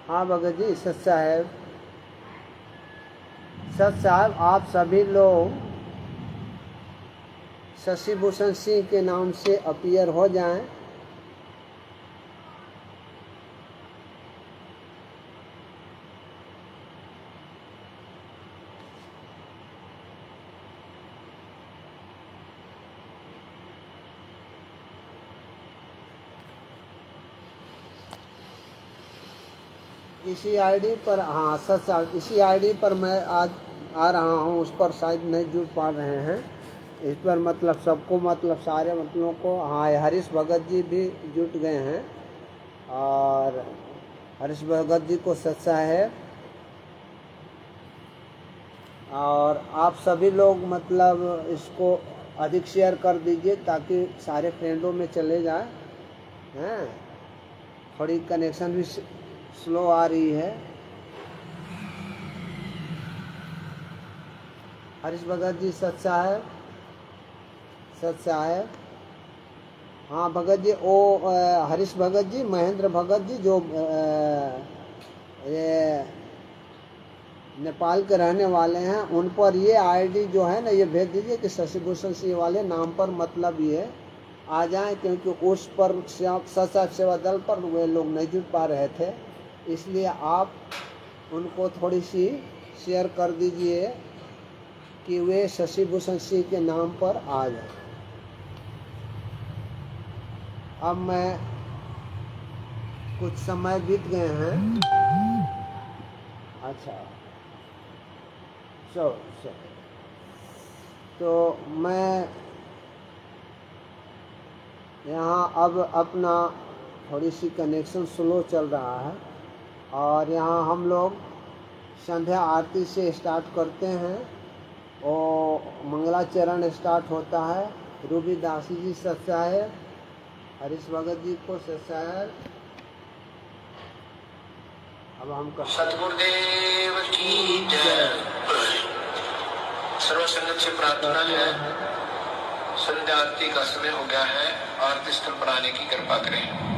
हाँ भगत जी, सच साहब आप सभी लोग शशि भूषण सिंह के नाम से अपीयर हो जाएं। इसी आईडी पर, हाँ सच, इसी आईडी पर मैं आज आ रहा हूँ, उस पर शायद नहीं जुड़ पा रहे हैं। इस पर मतलब सबको, मतलब सारे मतलों को, हाँ हरीश भगत जी भी जुट गए हैं। और हरीश भगत जी को सच्चा है। और आप सभी लोग मतलब इसको अधिक शेयर कर दीजिए ताकि सारे फ्रेंडों में चले जाए हैं। थोड़ी कनेक्शन भी स्लो आ रही है। हरीश भगत जी सच्चा है, सच्चा है। हाँ भगत जी, हरीश भगत जी, महेंद्र भगत जी जो ये नेपाल के रहने वाले हैं, उन पर ये आईडी जो है ना, ये भेज दीजिए कि शशि भूषण सिंह वाले नाम पर मतलब ये आ जाएं, क्योंकि उस पर सच सेवा दल पर वे लोग नहीं जुट पा रहे थे। इसलिए आप उनको थोड़ी सी शेयर कर दीजिए कि वे शशि भूषण सिंह के नाम पर आ जाए। अब मैं कुछ समय बीत गए हैं। अच्छा चलो, तो मैं यहाँ अब अपना थोड़ी सी कनेक्शन स्लो चल रहा है। और यहाँ हम लोग संध्या आरती से स्टार्ट करते हैं और मंगलाचरण स्टार्ट होता है। रूबी दासी जी सच्चा है, हरीश भगत जी को सच्चा है। अब हम सतगुरुदेव की जय। सर्व संगत से प्रार्थना है, संध्या आरती का समय हो गया है, आरती स्थल पर आने की कृपा करें।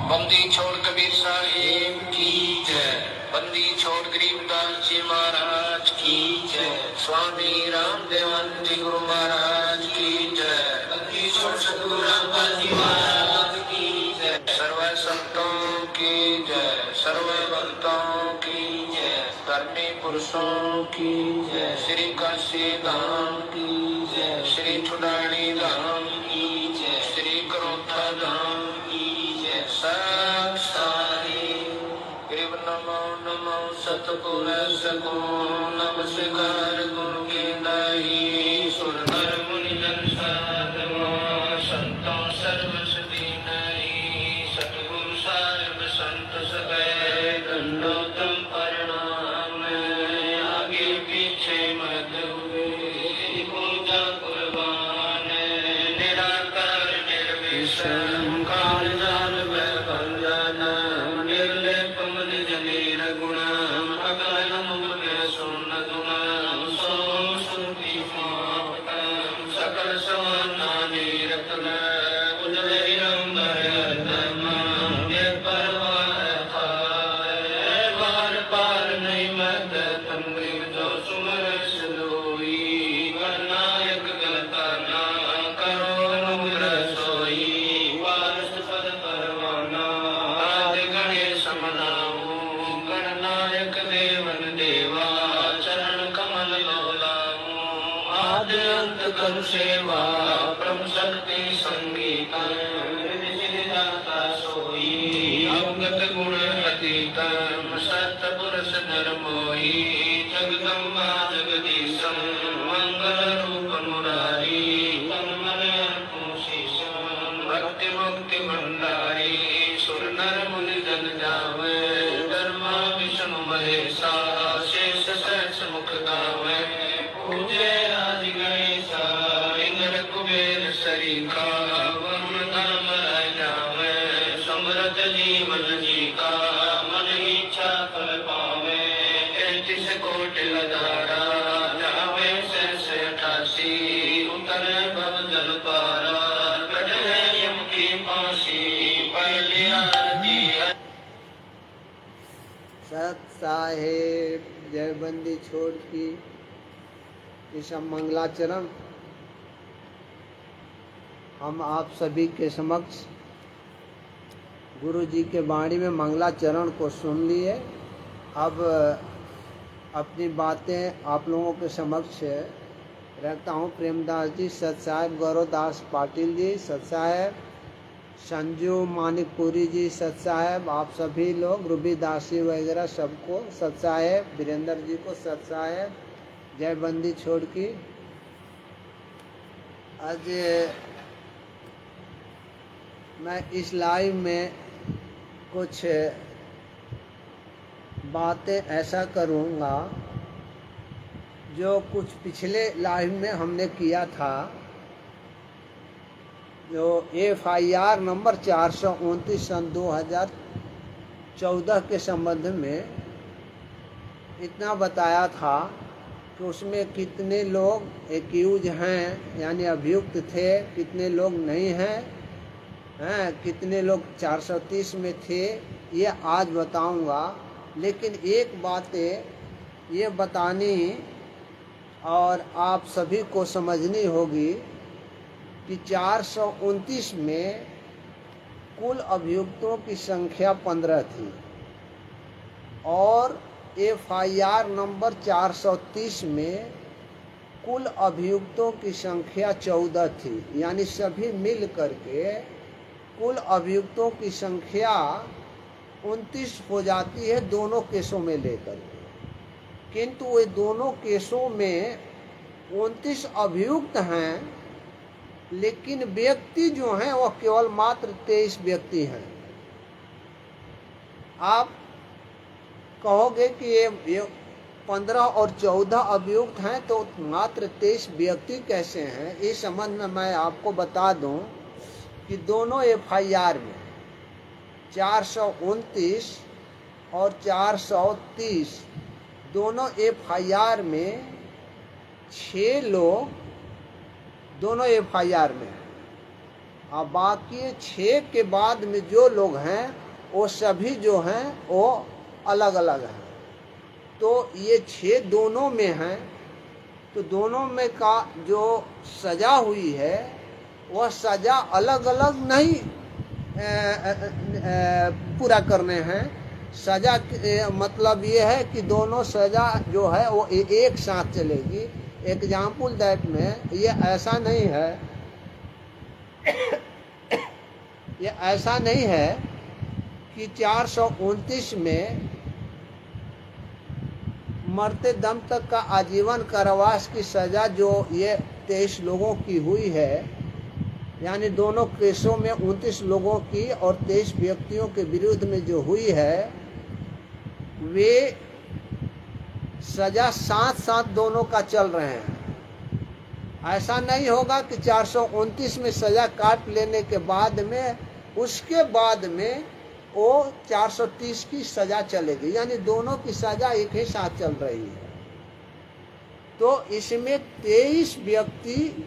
बंदी छोड़ कबीर साहिब की जय। बंदी छोड़ गरीबदास जी महाराज की जय। स्वामी रामदेवानंद जी गुरु महाराज की जय। बंदी छोड़ सतगुरु रामदास जी महाराज की जय। सर्व संतों की जय, सर्व भक्तों की जय, धर्मी पुरुषों की जय, श्री काशी धाम की जय, श्री छुड़ानी धाम की जय, श्री करोथा धाम की जय। नमो नमो सतगुर सको नमस्कार गुरु के दाई। सुर नर मुनि जन साधु संतों सर्वसती नाई। सतगुरु साहिब संत सबै दंडोतम प्रणाम। आगे पीछे मत हुए पूजा कुर्बान। निराकार निर्विषम काल जान भंजन। निर्लेपम निज नीर गुणम अकलम सुन गुणम। सोम श्रुति मातम सकल समानानि रत्न। उदयम भरतम परवाह खाए। बार पार नहीं मत तम जो सुमर सलोई। गणनायक गलताना करो मुर सोई। वारस पद परवाना आदि गणेश मनाऊ। गणनायक देवन देवा चरण कमल लोलाऊ। आदि अंत कर सेवा प्रभु शक्ति संगीत। दाता सोई अवगत गुण अतीतम। सत पुरुष नर मोही जगदम्बा जगदीशम। मंगल रूप मुरारी तन्मन शीशम। भक्ति मुक्ति भंडारी सुर नर मुनि जन जावे। धर्मा विष्णु महेशा शेष सहस मुख गावे। पूजे आदि गणेशा इंद्र कुबेर सरीखा। वरुण धर्म राय जावे। समृद्ध जीवन जी का मन इच्छा फल पावे। 33 कोटि लधारा जावे शेष 88। उतर भव जल पारा कटे यम की फांसी। पहली आरती सत साहेब, जय बंदी छोड़ की, ये सब मंगलाचरण हम आप सभी के समक्ष गुरु जी के वाणी में मंगलाचरण को सुन लिए। अब अपनी बातें आप लोगों के समक्ष रखता हूँ। प्रेमदास जी, सत साहेब गौरवदास पाटिल जी, सत साहेब संजू मानिकपुरी जी, सत साहेब आप सभी लोग, रूबीदास जी वगैरह सबको सत साहेब, वीरेंद्र जी को सत साहेब, जय बंदी छोड़ की। आज मैं इस लाइव में कुछ बातें ऐसा करूँगा जो कुछ पिछले लाइव में हमने किया था, जो FIR नंबर 429 सन 2014 के संबंध में इतना बताया था कि उसमें कितने लोग एक्यूज हैं यानी अभियुक्त थे, कितने लोग नहीं हैं, कितने लोग 430 में थे, ये आज बताऊंगा। लेकिन एक बात ये बतानी और आप सभी को समझनी होगी कि 429 में कुल अभियुक्तों की संख्या 15 थी और FIR नंबर 430 में कुल अभियुक्तों की संख्या 14 थी। यानी सभी मिल करके कुल अभियुक्तों की संख्या 29 हो जाती है दोनों केसों में लेकर के। किंतु वे दोनों केसों में 29 अभियुक्त हैं, लेकिन व्यक्ति जो हैं वह केवल मात्र 23 व्यक्ति हैं। आप कहोगे कि ये 15 और 14 अभियुक्त हैं तो मात्र 23 व्यक्ति कैसे हैं? इस संबंध में मैं आपको बता दूं कि दोनों FIR में 429 और 430 दोनों FIR में 6 लोग दोनों FIR में, और बाकी 6 के बाद में जो लोग हैं वो सभी जो हैं वो अलग अलग हैं। तो ये 6 दोनों में हैं, तो दोनों में का जो सज़ा हुई है वह सज़ा अलग अलग नहीं पूरा करने हैं। सज़ा मतलब ये है कि दोनों सज़ा जो है वो एक साथ चलेगी। एग्जाम्पल दैट में ये ऐसा नहीं है ये ऐसा नहीं है कि 429 में मरते दम तक का आजीवन कारावास की सज़ा जो ये 23 लोगों की हुई है, यानी दोनों केसों में 29 लोगों की और 23 व्यक्तियों के विरुद्ध में जो हुई है, वे सज़ा साथ साथ दोनों का चल रहे हैं। ऐसा नहीं होगा कि 429 में सज़ा काट लेने के बाद में उसके बाद में वो 430 की सज़ा चलेगी, यानी दोनों की सज़ा एक ही साथ चल रही है। तो इसमें 23 व्यक्ति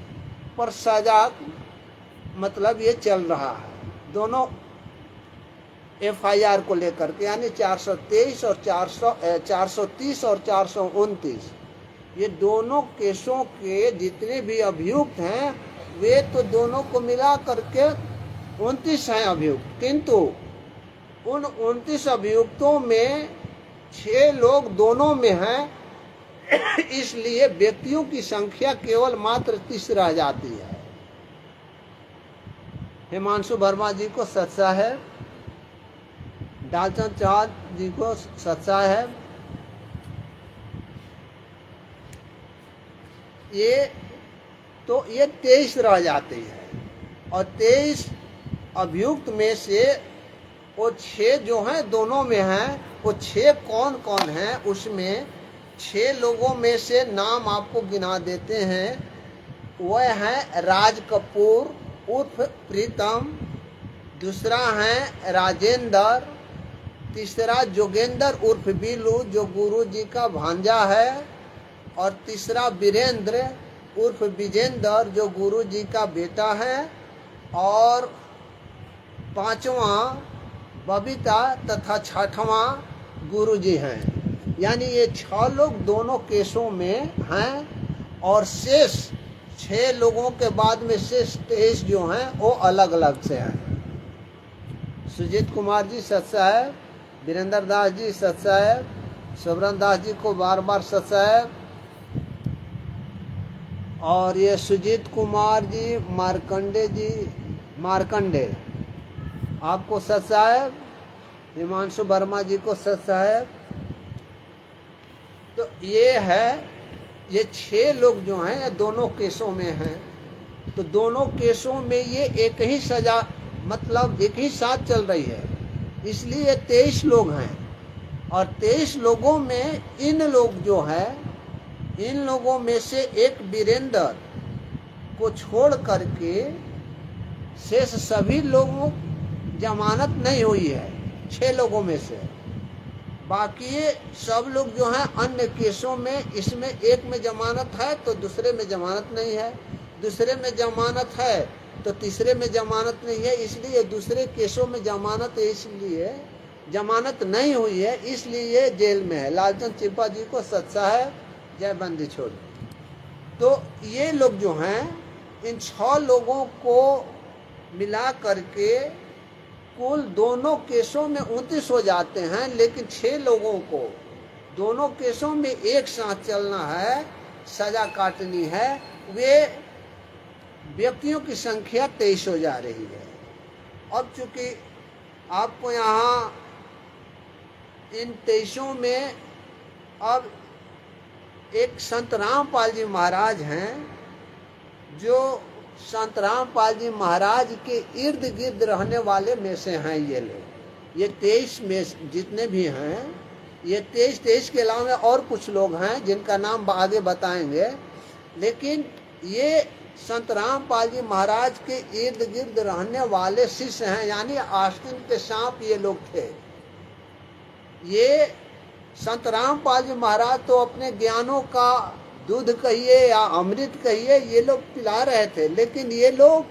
पर सज़ा मतलब ये चल रहा है दोनों FIR को लेकर के, यानी 423 और 430 और 429 ये दोनों केसों के जितने भी अभियुक्त हैं वे तो दोनों को मिला करके 29 हैं अभियुक्त। किंतु उन 29 अभियुक्तों में 6 लोग दोनों में हैं, इसलिए व्यक्तियों की संख्या केवल मात्र 30 रह जाती है। हिमांशु वर्मा जी को सत साहेब, डालचंद चौहान जी को सत साहेब। ये 23 रह जाती है और 23 अभियुक्त में से वो 6 जो हैं दोनों में हैं। वो 6 कौन कौन हैं? उसमें 6 लोगों में से नाम आपको गिना देते हैं। वह हैं राज कपूर उर्फ प्रीतम, दूसरा है राजेंद्र, तीसरा जोगेंद्र उर्फ बीलू जो गुरु जी का भांजा है, और तीसरा वीरेंद्र उर्फ विजेंद्र जो गुरु जी का बेटा है, और पांचवा बबीता तथा छठवां गुरु जी हैं, यानी ये 6 लोग दोनों केसों में हैं और शेष 6 लोगों के बाद में शेष 23 जो हैं वो अलग अलग से हैं। सुजीत कुमार जी सत साहेब, वीरेंद्र दास जी सत साहेब, सुब्रन दास जी को बार बार सत साहेब, और ये सुजीत कुमार जी, मार्कंडे आपको सत साहेब, हिमांशु वर्मा जी को सत साहेब। तो ये है, ये 6 लोग जो हैं ये दोनों केसों में हैं। तो दोनों केसों में ये एक ही सजा, मतलब एक ही साथ चल रही है, इसलिए 23 लोग हैं। और 23 लोगों में इन लोग जो है, इन लोगों में से एक वीरेंद्र को छोड़ करके शेष सभी लोगों जमानत नहीं हुई है। 6 लोगों में से बाकी सब लोग जो हैं अन्य केसों में, इसमें एक में जमानत है तो दूसरे में जमानत नहीं है, दूसरे में जमानत है तो तीसरे में जमानत नहीं है, इसलिए दूसरे केसों में जमानत है, इसलिए जमानत नहीं हुई है, इसलिए जेल में है। लालचंद चिप्पा जी को सत साहेब, जय बंदी छोड़। तो ये लोग जो हैं, इन 6 लोगों को मिला करके कुल दोनों केसों में 29 हो जाते हैं, लेकिन 6 लोगों को दोनों केसों में एक साथ चलना है, सजा काटनी है, वे व्यक्तियों की संख्या 23 हो जा रही है। अब चूंकि आपको यहाँ इन 23 में अब एक संत रामपाल जी महाराज हैं, जो संत रामपाल जी महाराज के इर्द गिर्द रहने वाले में से हैं ये लोग। ये 23 में जितने भी हैं, ये 23 के अलावा और कुछ लोग हैं जिनका नाम आगे बताएंगे, लेकिन ये संत रामपाल जी महाराज के इर्द गिर्द रहने वाले शिष्य हैं, यानी आस्तीन के सांप ये लोग थे। ये संत रामपाल जी महाराज तो अपने ज्ञानों का दूध कहिए या अमृत कहिए, ये लोग पिला रहे थे, लेकिन ये लोग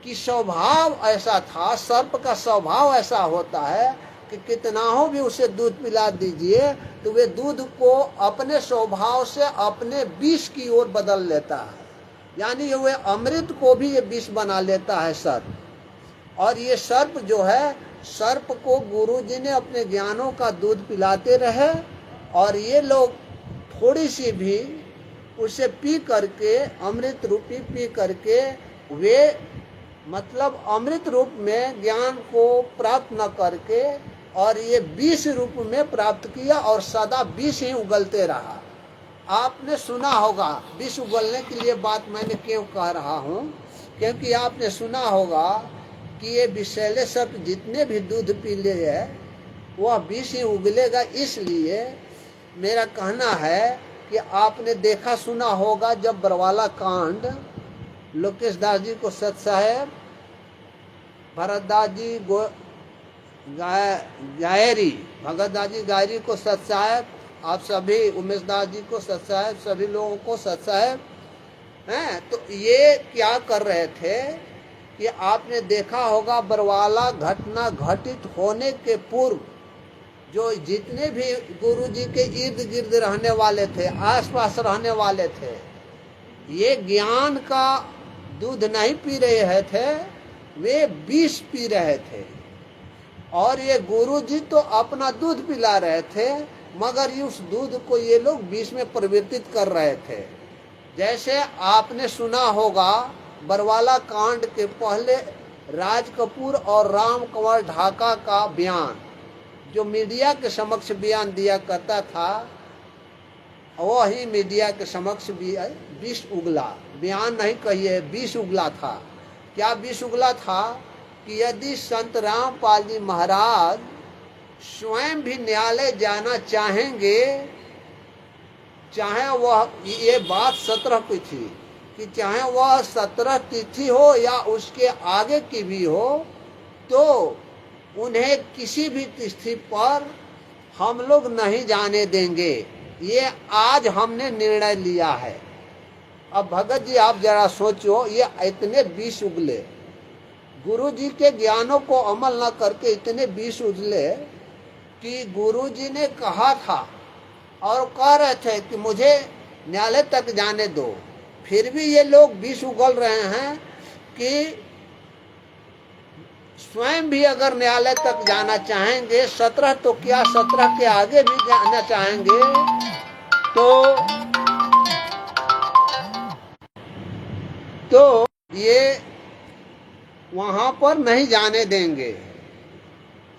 की स्वभाव ऐसा था, सर्प का स्वभाव ऐसा होता है कि कितना हो भी उसे दूध पिला दीजिए तो वे दूध को अपने स्वभाव से अपने विष की ओर बदल लेता है, यानी वे अमृत को भी ये विष बना लेता है सर्प। और ये सर्प जो है, सर्प को गुरुजी ने अपने ज्ञानों का दूध पिलाते रहे, और ये लोग थोड़ी सी भी उसे पी करके, अमृत रूपी पी करके, वे मतलब अमृत रूप में ज्ञान को प्राप्त न करके और ये विष रूप में प्राप्त किया, और सदा विष ही उगलते रहा। आपने सुना होगा, विष उगलने के लिए बात मैंने क्यों कह रहा हूँ, क्योंकि आपने सुना होगा कि ये विषैले सर्प जितने भी दूध पी ले है वह विष ही उगलेगा। इसलिए मेरा कहना है कि आपने देखा सुना होगा, जब बरवाला कांड लोकेश दास जी को सत साहेब, भरत दास जी गायरी, भगत दास जी गायरी को सत साहेब, आप सभी उमेश दास जी को सत साहेब, सभी लोगों को सत साहेब हैं। तो ये क्या कर रहे थे कि आपने देखा होगा, बरवाला घटना घटित होने के पूर्व जो जितने भी गुरुजी के इर्द गिर्द रहने वाले थे, आसपास रहने वाले थे, ये ज्ञान का दूध नहीं पी रहे थे, वे विष पी रहे थे। और ये गुरुजी तो अपना दूध पिला रहे थे, मगर उस दूध को ये लोग विष में परिवर्तित कर रहे थे। जैसे आपने सुना होगा, बरवाला कांड के पहले राज कपूर और राम कंवर ढाका का बयान, जो मीडिया के समक्ष बयान दिया करता था, वही मीडिया के समक्ष भी विष उगला, बयान नहीं कहिए, विष उगला था। क्या विष उगला था कि यदि संत रामपाल जी महाराज स्वयं भी न्यायालय जाना चाहेंगे, चाहे वह, ये बात 17 की थी, कि चाहे वह 17 तिथि हो या उसके आगे की भी हो, तो उन्हें किसी भी तिथि पर हम लोग नहीं जाने देंगे। ये आज हमने निर्णय लिया है। अब भगत जी आप जरा सोचो, ये इतने विष उगले, गुरु जी के ज्ञानों को अमल न करके इतने विष उगले, कि गुरुजी ने कहा था और कह रहे थे कि मुझे न्यायालय तक जाने दो, फिर भी ये लोग बीच उगल रहे हैं कि स्वयं भी अगर न्यायालय तक जाना चाहेंगे, 17 तो क्या 17 के आगे भी जाना चाहेंगे, तो ये वहां पर नहीं जाने देंगे।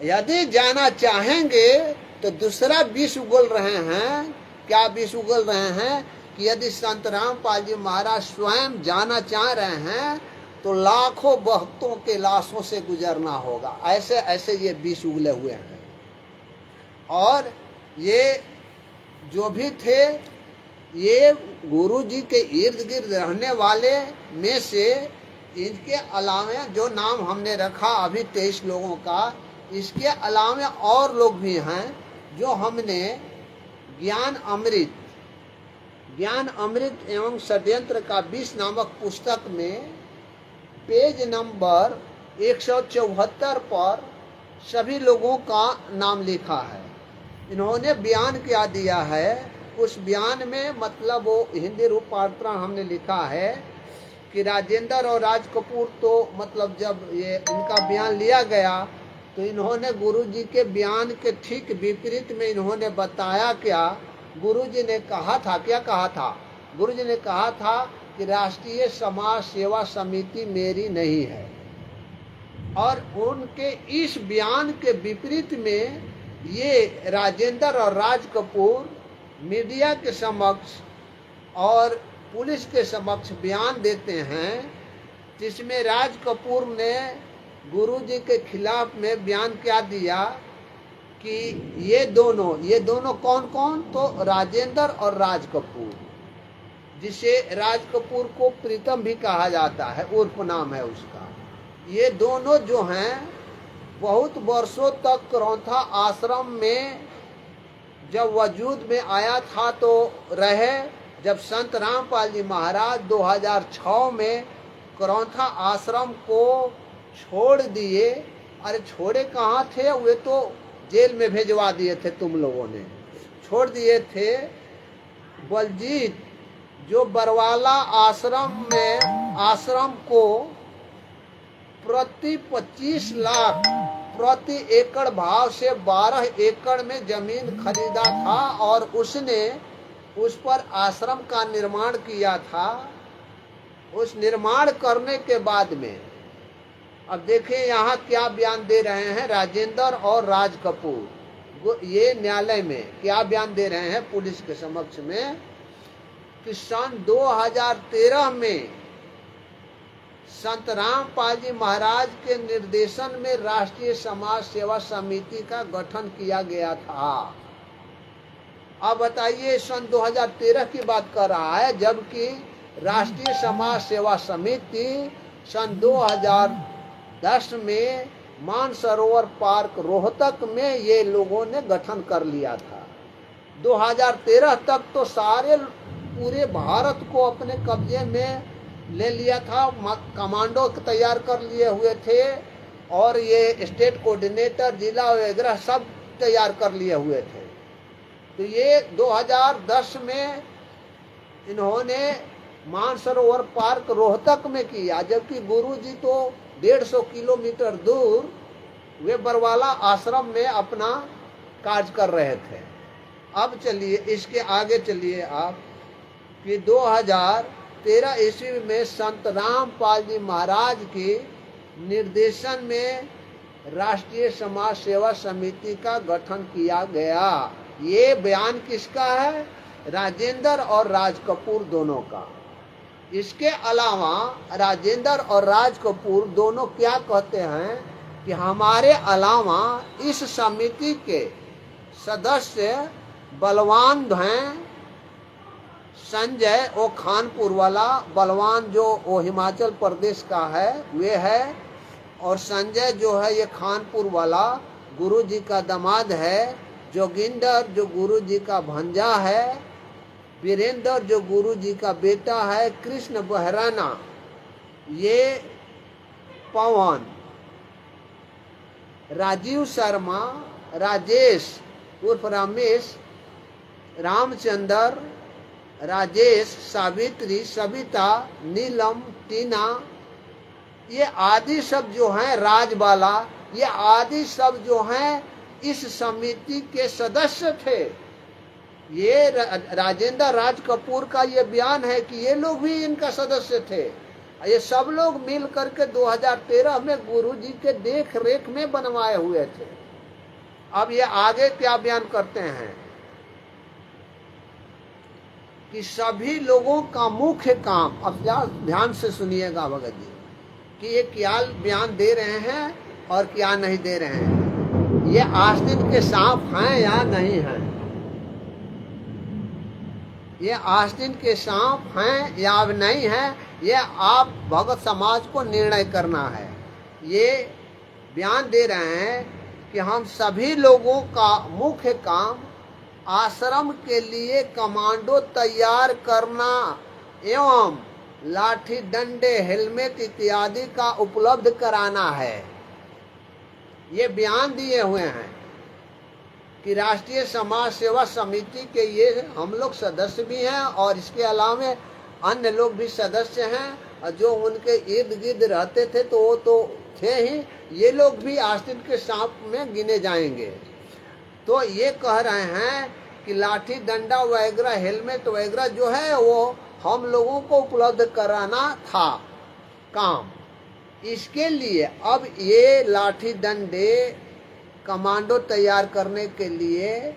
यदि जाना चाहेंगे तो दूसरा विष उगल रहे हैं। क्या विष उगल रहे हैं कि यदि संत रामपाल जी महाराज स्वयं जाना चाह रहे हैं तो लाखों भक्तों के लाशों से गुजरना होगा। ऐसे ऐसे ये विष उगले हुए हैं। और ये जो भी थे, ये गुरु जी के इर्द गिर्द रहने वाले में से इनके अलावा जो नाम हमने रखा अभी 23 लोगों का, इसके अलावा और लोग भी हैं जो हमने ज्ञान अमृत एवं षड्यंत्र का विष नामक पुस्तक में पेज नंबर 174 पर सभी लोगों का नाम लिखा है। इन्होंने बयान क्या दिया है, उस बयान में मतलब वो हिंदी रूपांतरण हमने लिखा है कि राजेंद्र और राज कपूर तो मतलब जब ये इनका बयान लिया गया तो इन्होंने गुरुजी के बयान के ठीक विपरीत में इन्होंने बताया क्या। गुरुजी ने कहा था, क्या कहा था? गुरुजी ने कहा था कि राष्ट्रीय समाज सेवा समिति मेरी नहीं है। और उनके इस बयान के विपरीत में ये राजेंद्र और राज कपूर मीडिया के समक्ष और पुलिस के समक्ष बयान देते हैं, जिसमें राज कपूर ने गुरुजी के खिलाफ में बयान क्या दिया कि ये दोनों कौन कौन, तो राजेंद्र और राज कपूर, जिसे राज कपूर को प्रीतम भी कहा जाता है, उर्फ नाम है उसका। ये दोनों जो हैं बहुत वर्षों तक करौंथा आश्रम में जब वजूद में आया था तो रहे। जब संत रामपाल जी महाराज 2006 में करौंथा आश्रम को छोड़ दिए, अरे छोड़े कहाँ थे, वे तो जेल में भेजवा दिए थे, तुम लोगों ने छोड़ दिए थे। बलजीत जो बरवाला आश्रम में आश्रम को प्रति 25 लाख प्रति एकड़ भाव से 12 एकड़ में जमीन खरीदा था और उसने उस पर आश्रम का निर्माण किया था। उस निर्माण करने के बाद में अब देखिए यहाँ क्या बयान दे रहे हैं राजेंद्र और राज कपूर। ये न्यायालय में क्या बयान दे रहे हैं पुलिस के समक्ष में कि सन 2013 में संत रामपाल जी महाराज के निर्देशन में राष्ट्रीय समाज सेवा समिति का गठन किया गया था। अब बताइए, सन 2013 की बात कर रहा है, जबकि राष्ट्रीय समाज सेवा समिति सन 2010 में मानसरोवर पार्क रोहतक में ये लोगों ने गठन कर लिया था। 2013 तक तो सारे पूरे भारत को अपने कब्जे में ले लिया था, कमांडो तैयार कर लिए हुए थे और ये स्टेट कोऑर्डिनेटर जिला वगैरह सब तैयार कर लिए हुए थे। तो ये 2010 में इन्होंने मानसरोवर पार्क रोहतक में किया, जबकि गुरुजी तो 150 किलोमीटर दूर वे बरवाला आश्रम में अपना कार्य कर रहे थे। अब चलिए इसके आगे चलिए आप कि 2013 ईस्वी में संत रामपाल जी महाराज के निर्देशन में राष्ट्रीय समाज सेवा समिति का गठन किया गया। ये बयान किसका है? राजेंद्र और राज कपूर दोनों का। इसके अलावा राजेंद्र और राज कपूर दोनों क्या कहते हैं कि हमारे अलावा इस समिति के सदस्य बलवान हैं, संजय वो खानपुर वाला बलवान जो वो हिमाचल प्रदेश का है वे है, और संजय जो है ये खानपुर वाला गुरु जी का दामाद है, जोगिंदर जो गुरु जी का भंजा है, वीरेंद्र जो गुरु जी का बेटा है, कृष्ण बहराना, ये पवन, राजीव शर्मा राजेश उर्फ रमेश, रामचंद्र, राजेश, सावित्री, सविता, नीलम, टीना, ये आदि सब जो हैं, राजबाला, ये आदि सब जो हैं इस समिति के सदस्य थे। ये राजेंद्र राज कपूर का ये बयान है कि ये लोग भी इनका सदस्य थे। ये सब लोग मिल करके 2013 में गुरुजी के देख रेख में बनवाए हुए थे। अब ये आगे क्या बयान करते हैं कि सभी लोगों का मुख्य काम, अब ध्यान से सुनिएगा भगत जी, कि ये क्या बयान दे रहे हैं और क्या नहीं दे रहे हैं। ये आस्तीन के सांप हैं या नहीं हैं, ये आस्तीन के सांप हैं या नहीं हैं, ये आप भगत समाज को निर्णय करना है। ये बयान दे रहे हैं कि हम सभी लोगों का मुख्य काम आश्रम के लिए कमांडो तैयार करना एवं लाठी, डंडे, हेलमेट इत्यादि का उपलब्ध कराना है। ये बयान दिए हुए हैं कि राष्ट्रीय समाज सेवा समिति के ये हम लोग सदस्य भी हैं और इसके अलावा अन्य लोग भी सदस्य हैं, और जो उनके इर्द गिर्द रहते थे तो वो तो थे ही, ये लोग भी आस्तीन के सांप में गिने जाएंगे। तो ये कह रहे हैं कि लाठी, डंडा वगैरह, हेलमेट वगैरह जो है वो हम लोगों को उपलब्ध कराना था काम। इसके लिए अब ये लाठी, डंडे, कमांडो तैयार करने के लिए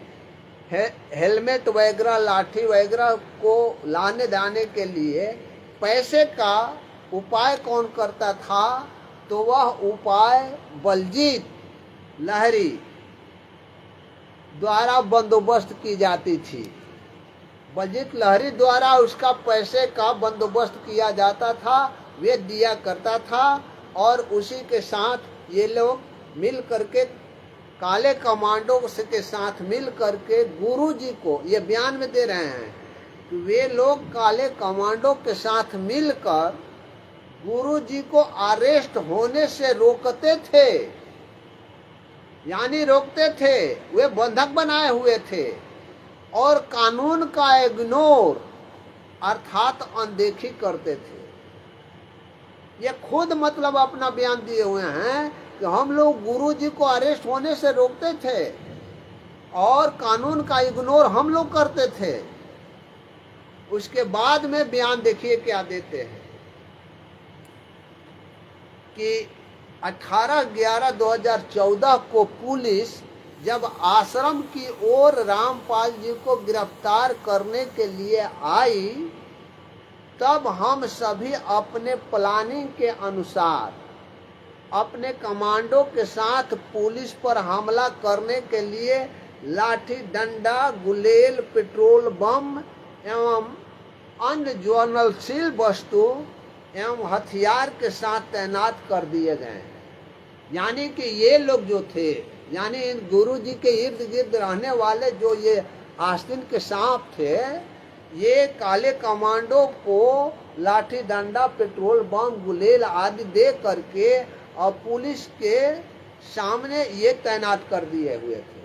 हेलमेट वगैरह, लाठी वगैरह को लाने जाने के लिए पैसे का उपाय कौन करता था, तो वह उपाय बलजीत लहरी द्वारा बंदोबस्त की जाती थी। बलजीत लहरी द्वारा उसका पैसे का बंदोबस्त किया जाता था, वे दिया करता था, और उसी के साथ ये लोग मिल करके काले कमांडो के साथ मिल करके गुरुजी को, ये बयान में दे रहे हैं कि वे लोग काले कमांडो के साथ मिलकर गुरुजी को अरेस्ट होने से रोकते थे, यानी रोकते थे, वे बंधक बनाए हुए थे, और कानून का इग्नोर अर्थात अनदेखी करते थे। ये खुद मतलब अपना बयान दिए हुए हैं कि हम लोग गुरुजी को अरेस्ट होने से रोकते थे और कानून का इग्नोर हम लोग करते थे। उसके बाद में बयान देखिए क्या देते हैं कि 18/11/2014 को पुलिस जब आश्रम की ओर रामपाल जी को गिरफ्तार करने के लिए आई, तब हम सभी अपने प्लानिंग के अनुसार अपने कमांडो के साथ पुलिस पर हमला करने के लिए लाठी, डंडा, गुलेल, पेट्रोल बम एवं अन्य ज्वलनशील वस्तु एवं हथियार के साथ तैनात कर दिए गए। यानी कि ये लोग जो थे, यानी इन गुरुजी के इर्द गिर्द रहने वाले जो ये आस्तीन के सांप थे, ये काले कमांडो को लाठी, डंडा, पेट्रोल बम, गुलेल आदि दे करके और पुलिस के सामने ये तैनात कर दिए हुए थे।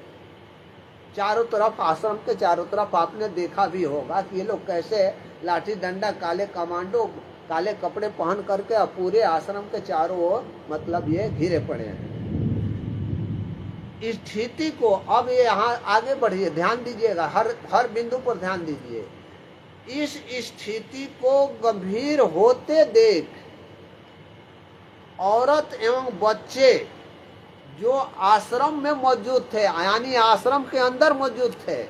चारों तरफ, आश्रम के चारों तरफ आपने देखा भी होगा कि ये लोग कैसे लाठी, डंडा, काले कमांडो, काले कपड़े पहन करके और पूरे आश्रम के चारों ओर मतलब ये घिरे पड़े हैं। इस स्थिति को अब ये यहाँ आगे बढ़िए, ध्यान दीजिएगा, हर बिंदु पर ध्यान दीजिए। इस स्थिति को गंभीर होते देख औरत एवं बच्चे जो आश्रम में मौजूद थे, यानी आश्रम के अंदर मौजूद थे,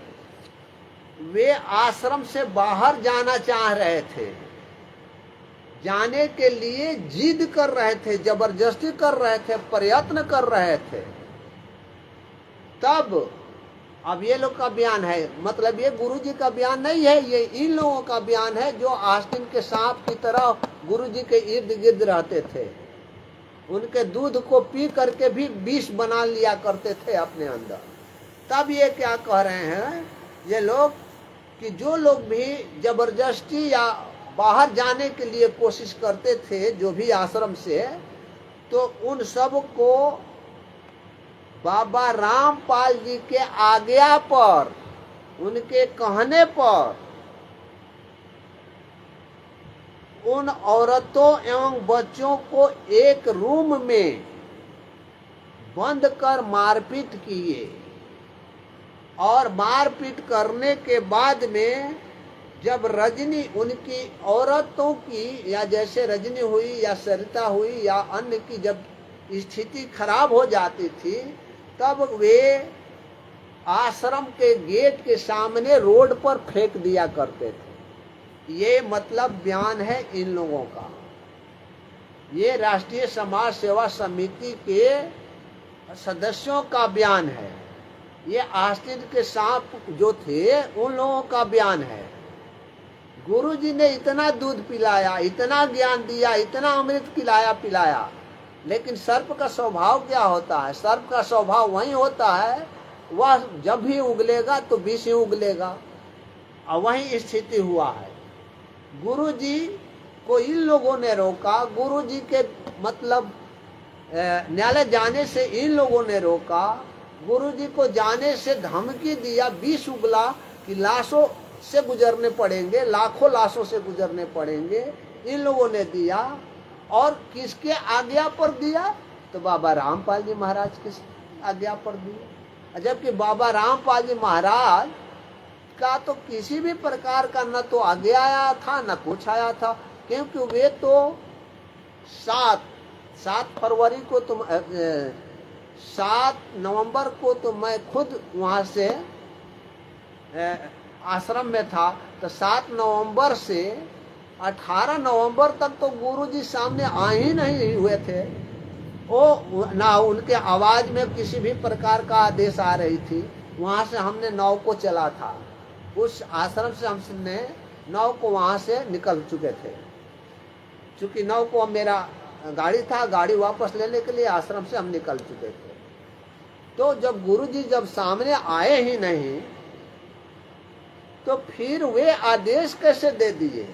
वे आश्रम से बाहर जाना चाह रहे थे, जाने के लिए जिद कर रहे थे, जबरदस्ती कर रहे थे, प्रयत्न कर रहे थे। तब अब ये लोग का बयान है, मतलब ये गुरुजी का बयान नहीं है, ये इन लोगों का बयान है जो आस्तीन के सांप की तरह गुरुजी के इर्द गिर्द रहते थे। उनके दूध को पी करके भी विष बना लिया करते थे अपने अंदर। तब ये क्या कह रहे हैं ये लोग कि जो लोग भी जबरदस्ती या बाहर जाने के लिए कोशिश करते थे, जो भी आश्रम से, तो उन सब को बाबा रामपाल जी के आज्ञा पर, उनके कहने पर उन औरतों एवं बच्चों को एक रूम में बंद कर मारपीट किए, और मारपीट करने के बाद में जब रजनी, उनकी औरतों की, या जैसे रजनी हुई या सरिता हुई या अन्य की जब स्थिति खराब हो जाती थी, तब वे आश्रम के गेट के सामने रोड पर फेंक दिया करते थे। ये मतलब बयान है इन लोगों का। ये राष्ट्रीय समाज सेवा समिति के सदस्यों का बयान है। ये आस्तीन के सांप जो थे उन लोगों का बयान है। गुरुजी ने इतना दूध पिलाया, इतना ज्ञान दिया, इतना अमृत खिलाया पिलाया, लेकिन सर्प का स्वभाव क्या होता है? सर्प का स्वभाव वही होता है, वह जब भी उगलेगा तो विष ही उगलेगा, और वही स्थिति हुआ है। गुरुजी को इन लोगों ने रोका, गुरुजी के मतलब न्यायालय जाने से इन लोगों ने रोका, गुरुजी को जाने से धमकी दिया, विष उगला कि लाशों से गुजरने पड़ेंगे, लाखों लाशों से गुजरने पड़ेंगे, इन लोगों ने दिया। और किसके आज्ञा पर दिया? तो बाबा रामपाल जी महाराज की आज्ञा पर दिया। जबकि बाबा रामपाल जी महाराज का तो किसी भी प्रकार का न तो आज्ञा आया था न कुछ आया था, क्योंकि वे तो 7 फरवरी को तो 7 नवंबर को तो मैं खुद वहाँ से आश्रम में था, तो 7 नवंबर से 18 नवंबर तक तो गुरुजी सामने आ ही नहीं हुए थे। वो ना उनके आवाज में किसी भी प्रकार का आदेश आ रही थी। वहाँ से हमने नाव को चला था, उस आश्रम से हमने नाव को वहाँ से निकल चुके थे। चूँकि नाव को मेरा गाड़ी था, गाड़ी वापस लेने के लिए आश्रम से हम निकल चुके थे। तो जब गुरुजी जब सामने आए ही नहीं, तो फिर वे आदेश कैसे दे दिए?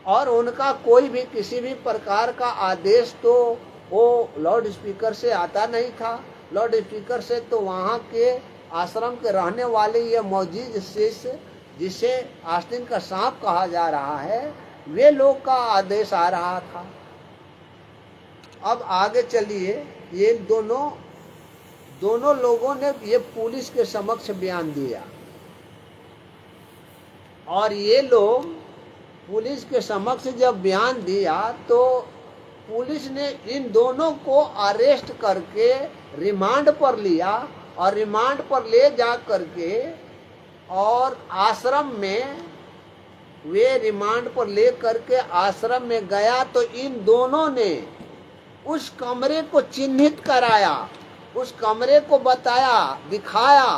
और उनका कोई भी किसी भी प्रकार का आदेश तो वो लाउड स्पीकर से आता नहीं था। लाउड स्पीकर से तो वहाँ के आश्रम के रहने वाले ये मौजूद शिष्य, जिसे आस्तीन का सांप कहा जा रहा है, वे लोग का आदेश आ रहा था। अब आगे चलिए, ये दोनों लोगों ने ये पुलिस के समक्ष बयान दिया, और ये लोग पुलिस के समक्ष जब बयान दिया तो पुलिस ने इन दोनों को अरेस्ट करके रिमांड पर लिया, और रिमांड पर ले जा करके और आश्रम में वे रिमांड पर ले करके आश्रम में गया, तो इन दोनों ने उस कमरे को चिन्हित कराया, उस कमरे को बताया, दिखाया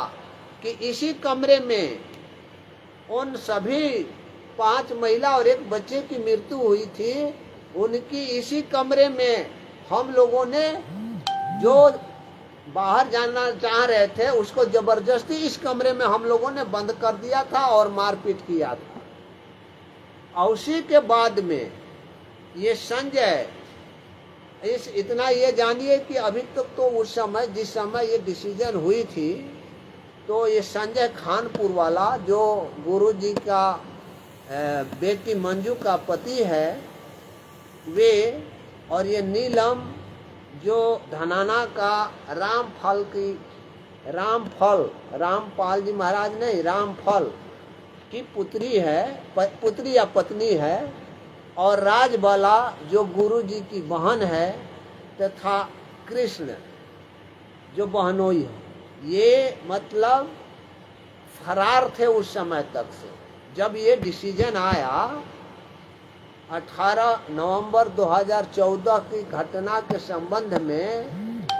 कि इसी कमरे में उन सभी 5 महिला और 1 बच्चे की मृत्यु हुई थी। उनकी इसी कमरे में हम लोगों ने, जो बाहर जाना चाह रहे थे, उसको जबरदस्ती इस कमरे में हम लोगों ने बंद कर दिया था और मारपीट किया था। और उसी के बाद में ये संजय, इतना ये जानिए कि अभी तक तो उस समय, जिस समय ये डिसीजन हुई थी, तो ये संजय खानपुर वाला जो गुरुजी का बेटी मंजू का पति है, वे, और ये नीलम जो धनाना का रामपाल जी महाराज नहीं, रामफल की पुत्री है, पुत्री या पत्नी है, और राजबाला जो गुरुजी की बहन है, तथा कृष्ण जो बहनोई है, ये मतलब फरार थे उस समय तक से। जब ये डिसीजन आया 18 नवंबर 2014 की घटना के संबंध में,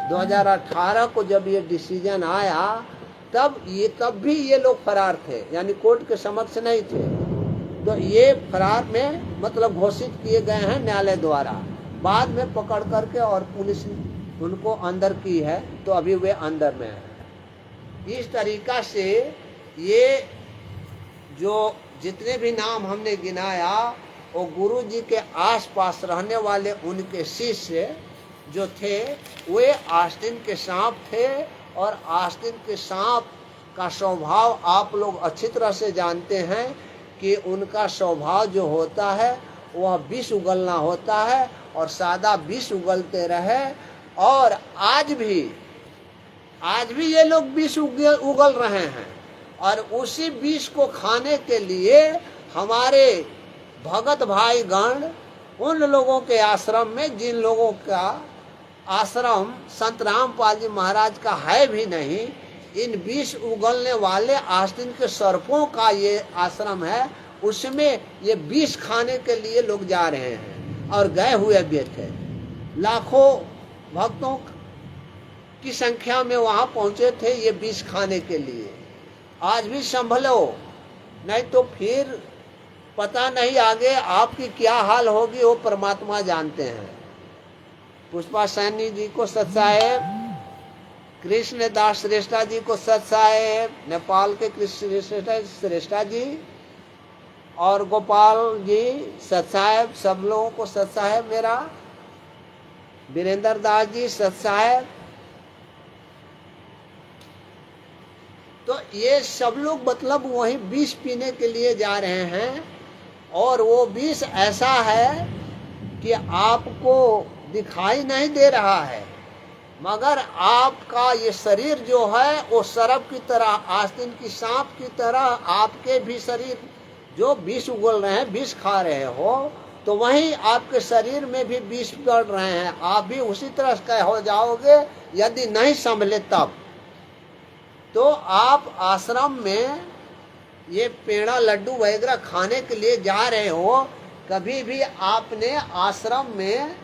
2018 को जब ये डिसीजन आया, तब भी ये लोग फरार थे, यानी कोर्ट के समक्ष नहीं थे। तो ये फरार में मतलब घोषित किए गए हैं न्यायालय द्वारा। बाद में पकड़ करके और पुलिस उनको अंदर की है, तो अभी वे अंदर में हैं। इस तरीका से ये जो जितने भी नाम हमने गिनाया, वो गुरु जी के आसपास रहने वाले उनके शिष्य, जो थे वे आस्तीन के सांप थे, और आस्तीन के सांप का स्वभाव आप लोग अच्छी तरह से जानते हैं कि उनका स्वभाव जो होता है वह विष उगलना होता है, और सादा विष उगलते रहे। और आज भी ये लोग विष उगल रहे हैं, और उसी विष को खाने के लिए हमारे भगत भाई गण उन लोगों के आश्रम में, जिन लोगों का आश्रम संत रामपाल जी महाराज का है भी नहीं, इन विष उगलने वाले आस्तीन के सर्पों का ये आश्रम है, उसमें ये विष खाने के लिए लोग जा रहे हैं और गए हुए भी थे। लाखों भक्तों की संख्या में वहां पहुंचे थे ये विष खाने के लिए। आज भी संभलो, नहीं तो फिर पता नहीं आगे आपकी क्या हाल होगी, वो परमात्मा जानते हैं। पुष्पा सैनी जी को सत्साहेब, कृष्ण दास श्रेष्ठा जी को सत्साहेब, नेपाल के कृष्ण श्रेष्ठा जी और गोपाल जी सत्साहेब, सब लोगों को सत्साहेब मेरा। वीरेंद्र दास जी सत्साहेब। तो ये सब लोग मतलब वही विष पीने के लिए जा रहे हैं, और वो विष ऐसा है कि आपको दिखाई नहीं दे रहा है, मगर आपका ये शरीर जो है वो सर्प की तरह, आस्तीन की सांप की तरह, आपके भी शरीर जो विष उगल रहे हैं, विष खा रहे हो, तो वहीं आपके शरीर में भी विष गड़ रहे हैं। आप भी उसी तरह का हो जाओगे यदि नहीं संभले तब। तो आप आश्रम में ये पेड़ा लड्डू वगैरह खाने के लिए जा रहे हो, कभी भी आपने आश्रम में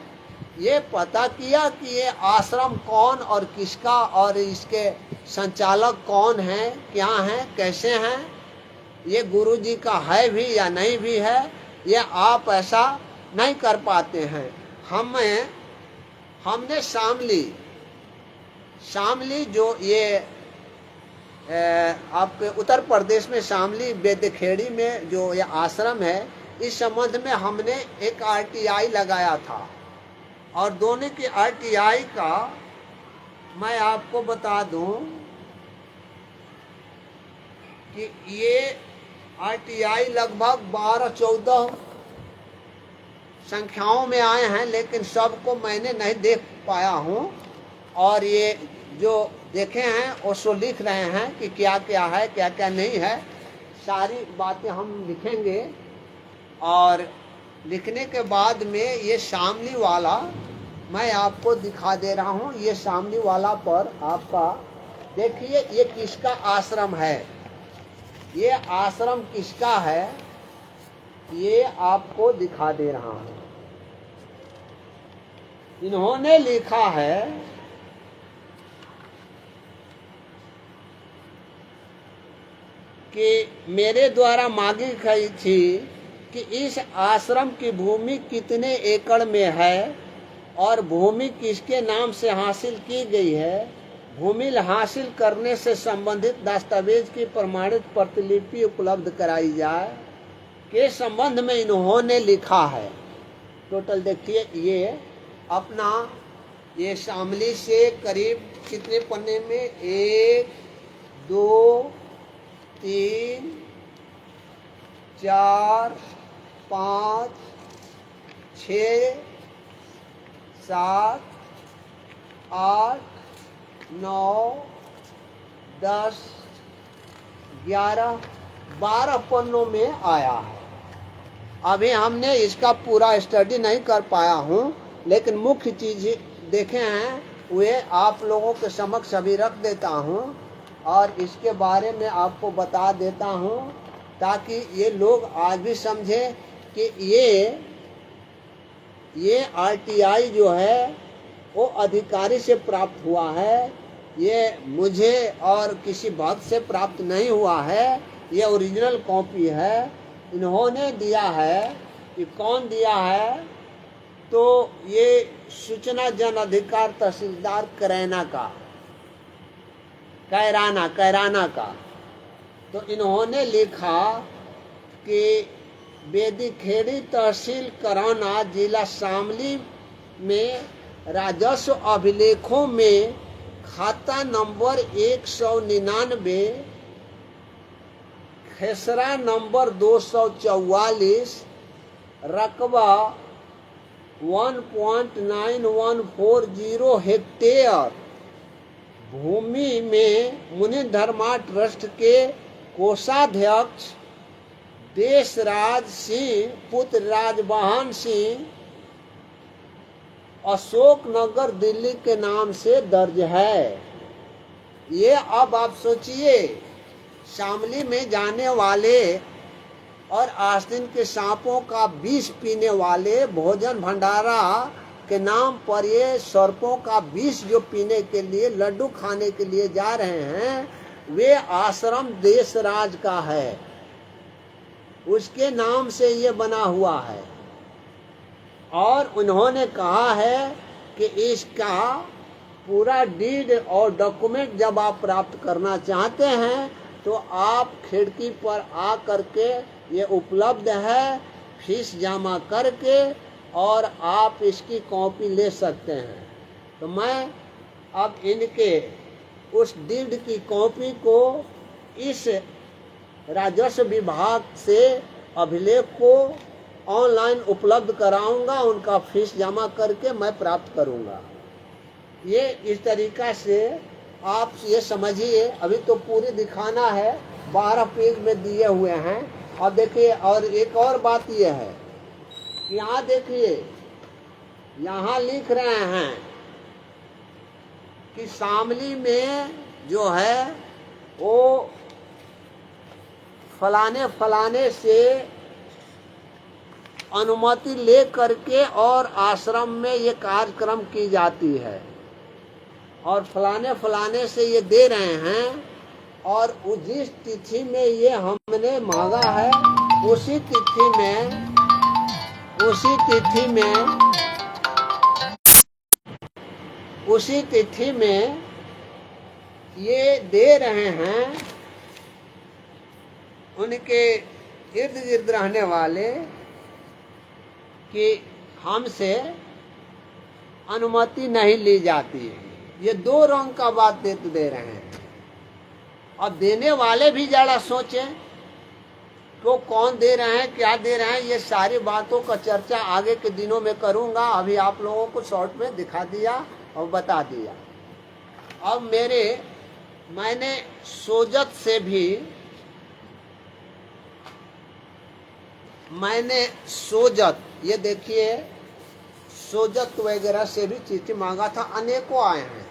ये पता किया कि ये आश्रम कौन और किसका, और इसके संचालक कौन हैं, क्या हैं, कैसे हैं, ये गुरु जी का है भी या नहीं भी है, ये आप ऐसा नहीं कर पाते हैं। हमने शामली जो ये आपके उत्तर प्रदेश में शामली बेदखेड़ी में जो ये आश्रम है, इस संबंध में हमने एक RTI लगाया था, और दोनों की RTI का मैं आपको बता दूं कि ये RTI लगभग 12-14 संख्याओं में आए हैं, लेकिन सबको मैंने नहीं देख पाया हूं, और ये जो देखे हैं वो सो लिख रहे हैं कि क्या क्या है, क्या क्या नहीं है। सारी बातें हम लिखेंगे, और लिखने के बाद में ये शामली वाला मैं आपको दिखा दे रहा हूँ। ये शामली वाला पर आपका देखिए ये किसका आश्रम है, ये आश्रम किसका है, ये आपको दिखा दे रहा हूँ। इन्होंने लिखा है कि मेरे द्वारा मांगी गई थी कि इस आश्रम की भूमि कितने एकड़ में है, और भूमि किसके नाम से हासिल की गई है, भूमि हासिल करने से संबंधित दस्तावेज की प्रमाणित प्रतिलिपि उपलब्ध कराई जाए के संबंध में इन्होंने लिखा है। टोटल देखिए ये अपना ये शामली से करीब कितने पन्ने में, 1 2 3 4 5 6 7 8 9 10 11 12 पन्नों में आया है। अभी हमने इसका पूरा स्टडी नहीं कर पाया हूँ, लेकिन मुख्य चीज देखे हैं वे आप लोगों के समक्ष अभी रख देता हूँ, और इसके बारे में आपको बता देता हूँ, ताकि ये लोग आज भी समझें कि ये RTI जो है वो अधिकारी से प्राप्त हुआ है, ये मुझे और किसी भक्त से प्राप्त नहीं हुआ है, ये ओरिजिनल कॉपी है। इन्होंने दिया है कि कौन दिया है, तो ये सूचना जन अधिकार तहसीलदार कैराना का। तो इन्होंने लिखा कि बेदीखेड़ी तहसील करौना जिला शामली में राजस्व अभिलेखों में खाता नंबर 199, खेसरा नंबर 244, रकबा 1.9140 हेक्टेयर भूमि में मुनि धर्मा ट्रस्ट के कोषाध्यक्ष देशराज सिंह पुत्र राजबहान सिंह अशोक नगर दिल्ली के नाम से दर्ज है। ये अब आप सोचिए, शामली में जाने वाले और आस्तीन के सांपों का विष पीने वाले भोजन भंडारा के नाम पर ये सर्पों का विष जो पीने के लिए, लड्डू खाने के लिए जा रहे हैं, वे आश्रम देशराज का है, उसके नाम से ये बना हुआ है। और उन्होंने कहा है कि इसका पूरा डीड और डॉक्यूमेंट जब आप प्राप्त करना चाहते हैं तो आप खिड़की पर आ करके ये उपलब्ध है, फीस जमा करके और आप इसकी कॉपी ले सकते हैं। तो मैं अब इनके उस डीड की कॉपी को इस राजस्व विभाग से अभिलेख को ऑनलाइन उपलब्ध कराऊंगा, उनका फीस जमा करके मैं प्राप्त करूंगा। ये इस तरीका से आप ये समझिए। अभी तो पूरी दिखाना है, 12 पेज में दिए हुए हैं। अब देखिए, और एक और बात ये है, यहाँ देखिए, यहाँ लिख रहे हैं कि शामली में जो है वो फलाने फलाने से अनुमति ले करके और आश्रम में ये कार्यक्रम की जाती है, और फलाने फलाने से ये दे रहे हैं, और जिस तिथि में ये हमने मांगा है उसी तिथि में ये दे रहे हैं। उनके इर्द गिर्द रहने वाले कि हमसे अनुमति नहीं ली जाती है। ये 2 रंग का बात दे रहे हैं। अब देने वाले भी जरा सोचें तो कौन दे रहे हैं, क्या दे रहे हैं। ये सारी बातों का चर्चा आगे के दिनों में करूंगा। अभी आप लोगों को शॉर्ट में दिखा दिया और बता दिया। अब मैंने सोजत से भी ये देखिए, सोजत वगैरह से भी चिट्ठी मांगा था। अनेकों आए हैं,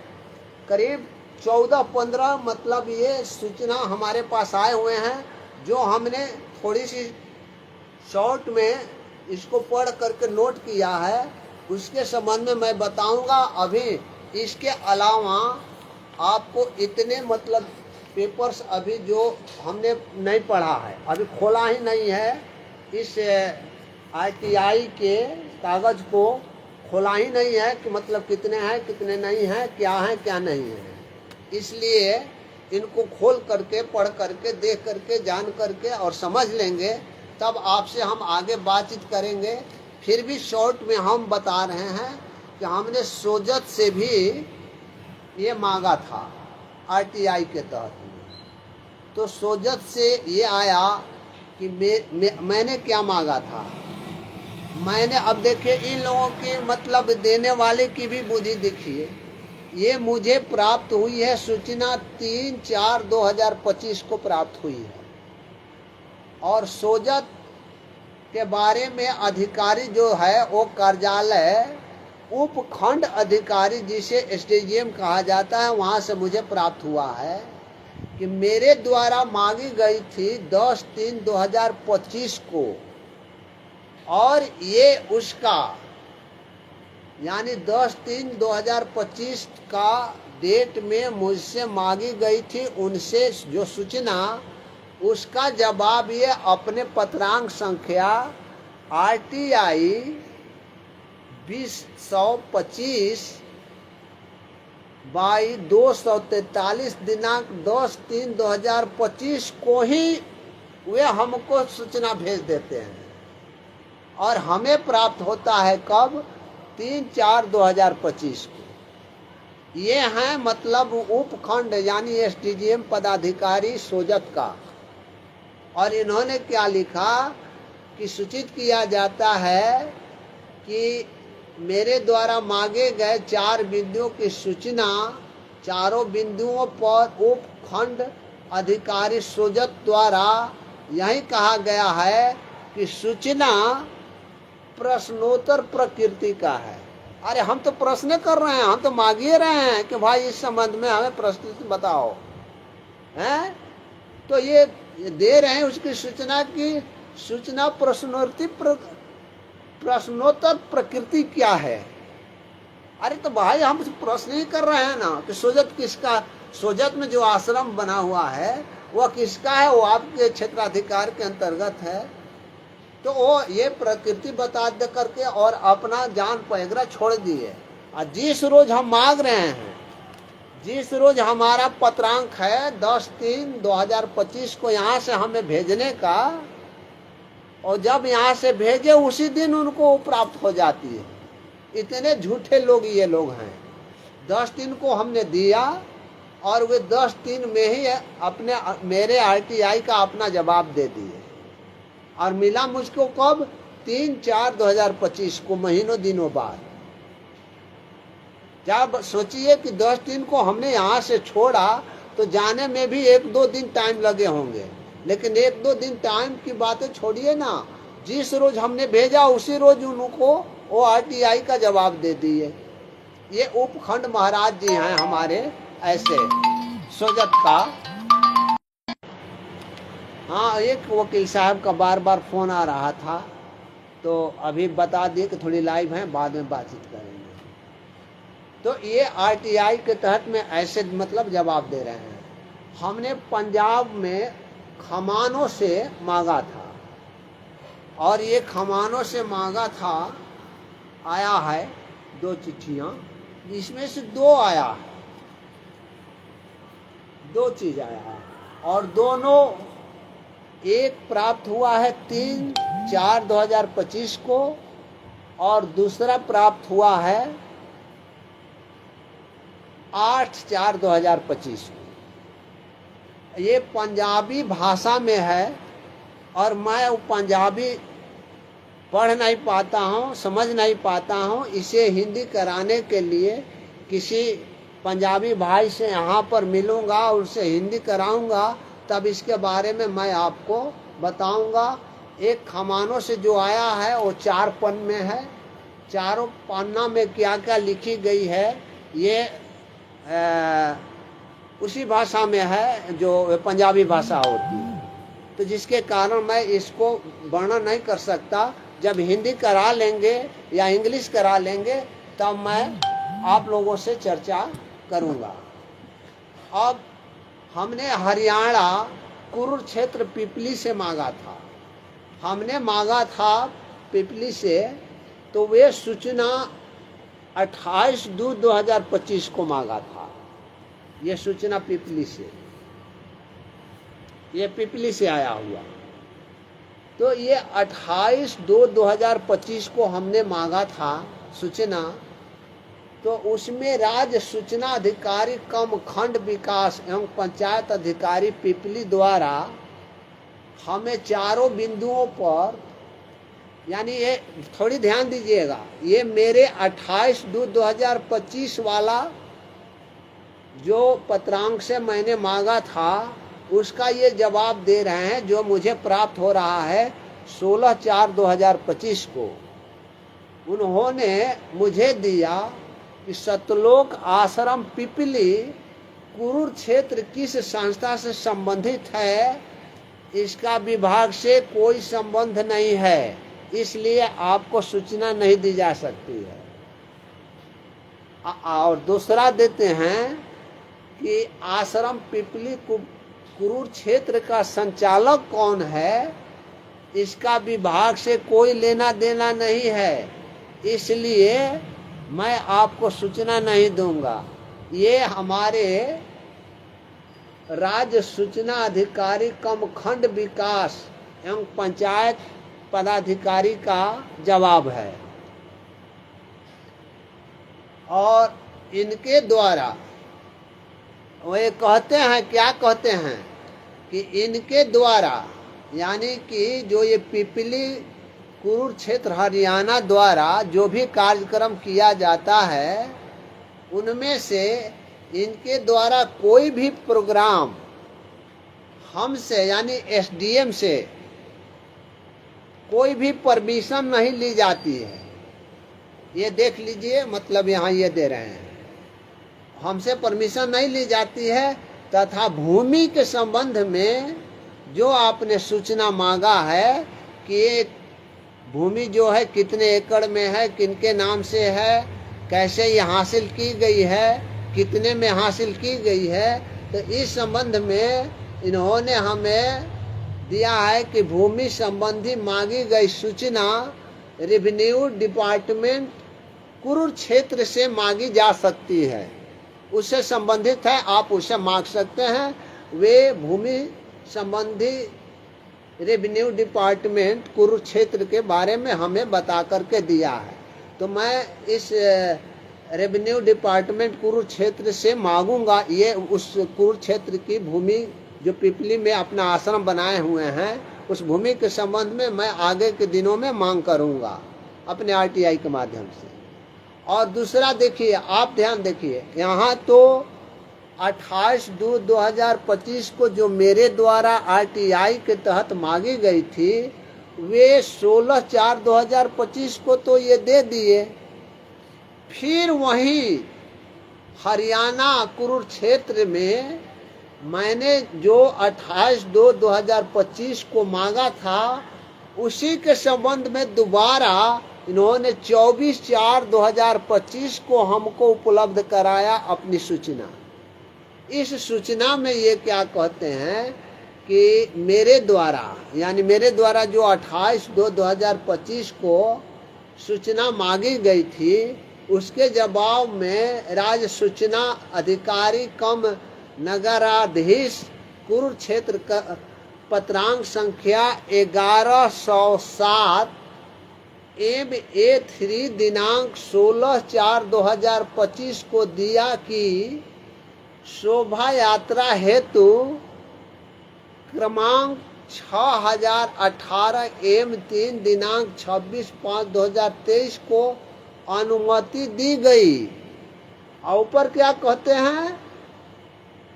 करीब 14-15 मतलब ये सूचना हमारे पास आए हुए हैं, जो हमने थोड़ी सी शॉर्ट में इसको पढ़ करके नोट किया है। उसके संबंध में मैं बताऊंगा। अभी इसके अलावा आपको इतने मतलब पेपर्स अभी जो हमने नहीं पढ़ा है, अभी खोला ही नहीं है, इस ITI के कागज को खोला ही नहीं है कि मतलब कितने हैं कितने नहीं हैं, क्या है क्या नहीं है। इसलिए इनको खोल करके, पढ़ करके, देख करके, जान करके और समझ लेंगे, तब आपसे हम आगे बातचीत करेंगे। फिर भी शॉर्ट में हम बता रहे हैं कि हमने सोजत से भी ये मांगा था RTI के तहत। तो सोजत से ये आया कि मैंने क्या मांगा था। मैंने, अब देखिए इन लोगों की मतलब देने वाले की भी बुद्धि देखिए। ये मुझे प्राप्त हुई है सूचना 3/4/2025 को प्राप्त हुई है। और सोजत के बारे में अधिकारी जो है वो कार्यालय उपखंड अधिकारी, जिसे SDGM कहा जाता है, वहाँ से मुझे प्राप्त हुआ है कि मेरे द्वारा मांगी गई थी 10/3/2025 को, और ये उसका यानी 10/3/2025 का डेट में मुझसे मांगी गई थी। उनसे जो सूचना, उसका जवाब ये अपने पत्रांक संख्या RTI 2025/243 दिनांक 10/3/2025 को ही वे हमको सूचना भेज देते हैं। और हमें प्राप्त होता है कब? 3/4/2025 को। ये हैं मतलब उपखंड यानी एसडीजीएम पदाधिकारी सोजत का। और इन्होंने क्या लिखा कि सूचित किया जाता है कि मेरे द्वारा मांगे गए 4 बिंदुओं की सूचना, चारों बिंदुओं पर उपखंड अधिकारी सोजत द्वारा यही कहा गया है कि सूचना प्रश्नोत्तर प्रकृति का है। अरे हम तो प्रश्न कर रहे हैं, हम तो मांगिए रहे हैं कि भाई इस संबंध में हमें प्रस्तुति बताओ, हैं? तो ये दे रहे हैं उसकी सूचना की सूचना प्रश्नोत्तर प्रकृति क्या है। अरे तो भाई हम प्रश्न ही कर रहे हैं ना कि सोजत किसका, सोजत में जो आश्रम बना हुआ है वह किसका है, वो आपके क्षेत्राधिकार के अंतर्गत है। तो वो ये प्रकृति बता दे करके और अपना जान पैगरा छोड़ दिए। और जिस रोज हम मांग रहे हैं, जिस रोज हमारा पत्रांक है 10/3/2025 को यहाँ से हमें भेजने का, और जब यहाँ से भेजे उसी दिन उनको प्राप्त हो जाती है। इतने झूठे लोग ये लोग हैं। 10 को हमने दिया और वे 10 में ही अपने मेरे RTI का अपना जवाब दे दिए। और मिला मुझको कब? 3/4/2025 को, महीनों दिनों बाद। जब सोचिए कि 10 को हमने यहाँ से छोड़ा तो जाने में भी 1-2 दिन टाइम लगे होंगे, लेकिन 1-2 दिन टाइम की बातें छोड़िए ना, जिस रोज हमने भेजा उसी रोज उनको वो RTI का जवाब दे दिए। ये उपखंड महाराज जी हैं हमारे ऐसे सोजत का। हाँ, एक वकील साहब का बार बार फोन आ रहा था, तो अभी बता दिए कि थोड़ी लाइव हैं, बाद में बातचीत करेंगे। तो ये RTI के तहत में ऐसे मतलब जवाब दे रहे हैं। हमने पंजाब में खमानों से मांगा था, और ये खमानों से मांगा था, आया है 2 चिट्ठियाँ, इसमें से 2 आया है, 2 चीज आया है। और दोनों, एक प्राप्त हुआ है 3/4/2025 को, और दूसरा प्राप्त हुआ है 8/4/2025 को। ये पंजाबी भाषा में है, और मैं पंजाबी पढ़ नहीं पाता हूँ, समझ नहीं पाता हूँ। इसे हिंदी कराने के लिए किसी पंजाबी भाई से यहाँ पर मिलूँगा, उससे हिंदी कराऊँगा, तब इसके बारे में मैं आपको बताऊँगा। एक खमानों से जो आया है वो 4 पन्ने में है। चारों पन्ना में क्या क्या लिखी गई है ये उसी भाषा में है जो पंजाबी भाषा होती है। तो जिसके कारण मैं इसको वर्णन नहीं कर सकता। जब हिंदी करा लेंगे या इंग्लिश करा लेंगे तब मैं आप लोगों से चर्चा करूंगा। अब हमने हरियाणा कुरुक्षेत्र पिपली से मांगा था, हमने मांगा था पिपली से, तो वे सूचना 28/2/2025 को मांगा था। ये सूचना पिपली से, ये पिपली से आया हुआ। तो ये 28/2/2025 को हमने मांगा था सूचना। तो उसमें राज्य सूचना अधिकारी कम खंड विकास एवं पंचायत अधिकारी पिपली द्वारा हमें चारों बिंदुओं पर, यानी ये थोड़ी ध्यान दीजिएगा, ये मेरे 28/2/2025 वाला जो पत्रांक से मैंने मांगा था उसका ये जवाब दे रहे हैं जो मुझे प्राप्त हो रहा है 16/4/2025 को। उन्होंने मुझे दिया कि सतलोक आश्रम पिपली कुरुक्षेत्र किस संस्था से संबंधित है, इसका विभाग से कोई संबंध नहीं है, इसलिए आपको सूचना नहीं दी जा सकती है। और दूसरा देते हैं कि आश्रम पिपली कुरुक्षेत्र का संचालक कौन है, इसका विभाग से कोई लेना देना नहीं है, इसलिए मैं आपको सूचना नहीं दूंगा। ये हमारे राज्य सूचना अधिकारी कम खंड विकास एवं पंचायत पदाधिकारी का जवाब है। और इनके द्वारा वो ये कहते हैं, क्या कहते हैं कि इनके द्वारा, यानी कि जो ये पिपली कुरुक्षेत्र हरियाणा द्वारा जो भी कार्यक्रम किया जाता है, उनमें से इनके द्वारा कोई भी प्रोग्राम हमसे यानी एसडीएम से कोई भी परमिशन नहीं ली जाती है। ये देख लीजिए, मतलब यहाँ ये दे रहे हैं, हमसे परमिशन नहीं ली जाती है, तथा भूमि के संबंध में जो आपने सूचना मांगा है कि ये भूमि जो है कितने एकड़ में है, किनके नाम से है, कैसे ये हासिल की गई है, कितने में हासिल की गई है, तो इस संबंध में इन्होंने हमें दिया है कि भूमि संबंधी मांगी गई सूचना रेवेन्यू डिपार्टमेंट कुरुक्षेत्र से मांगी जा सकती है, उससे संबंधित है, आप उससे मांग सकते हैं। वे भूमि संबंधी रेवेन्यू डिपार्टमेंट कुरुक्षेत्र के बारे में हमें बता करके दिया है। तो मैं इस रेवेन्यू डिपार्टमेंट कुरुक्षेत्र से मांगूंगा, ये उस कुरुक्षेत्र की भूमि जो पिपली में अपना आश्रम बनाए हुए हैं, उस भूमि के संबंध में मैं आगे के दिनों में मांग करूंगा अपने आरटीआई के माध्यम से। और दूसरा देखिए, आप ध्यान देखिए, यहाँ तो 28/2/2025 को जो मेरे द्वारा आरटीआई के तहत मांगी गई थी, वे 16/4/2025 को तो ये दे दिए। फिर वहीं हरियाणा कुरुक्षेत्र में मैंने जो 28/2/2025 को मांगा था, उसी के संबंध में दोबारा इन्होंने 24/4/2025 को हमको उपलब्ध कराया अपनी सूचना। इस सूचना में ये क्या कहते हैं कि मेरे द्वारा, यानी मेरे द्वारा जो 28/2/2025 को सूचना मांगी गई थी, उसके जवाब में राज्य सूचना अधिकारी कम नगराधीश कुरुक्षेत्र का पत्रांक संख्या 1107 MA3 दिनांक 16/4/2025 को दिया कि शोभा यात्रा हेतु क्रमांक 6018 M3 दिनांक 26/5/2023 को अनुमति दी गई। और ऊपर क्या कहते हैं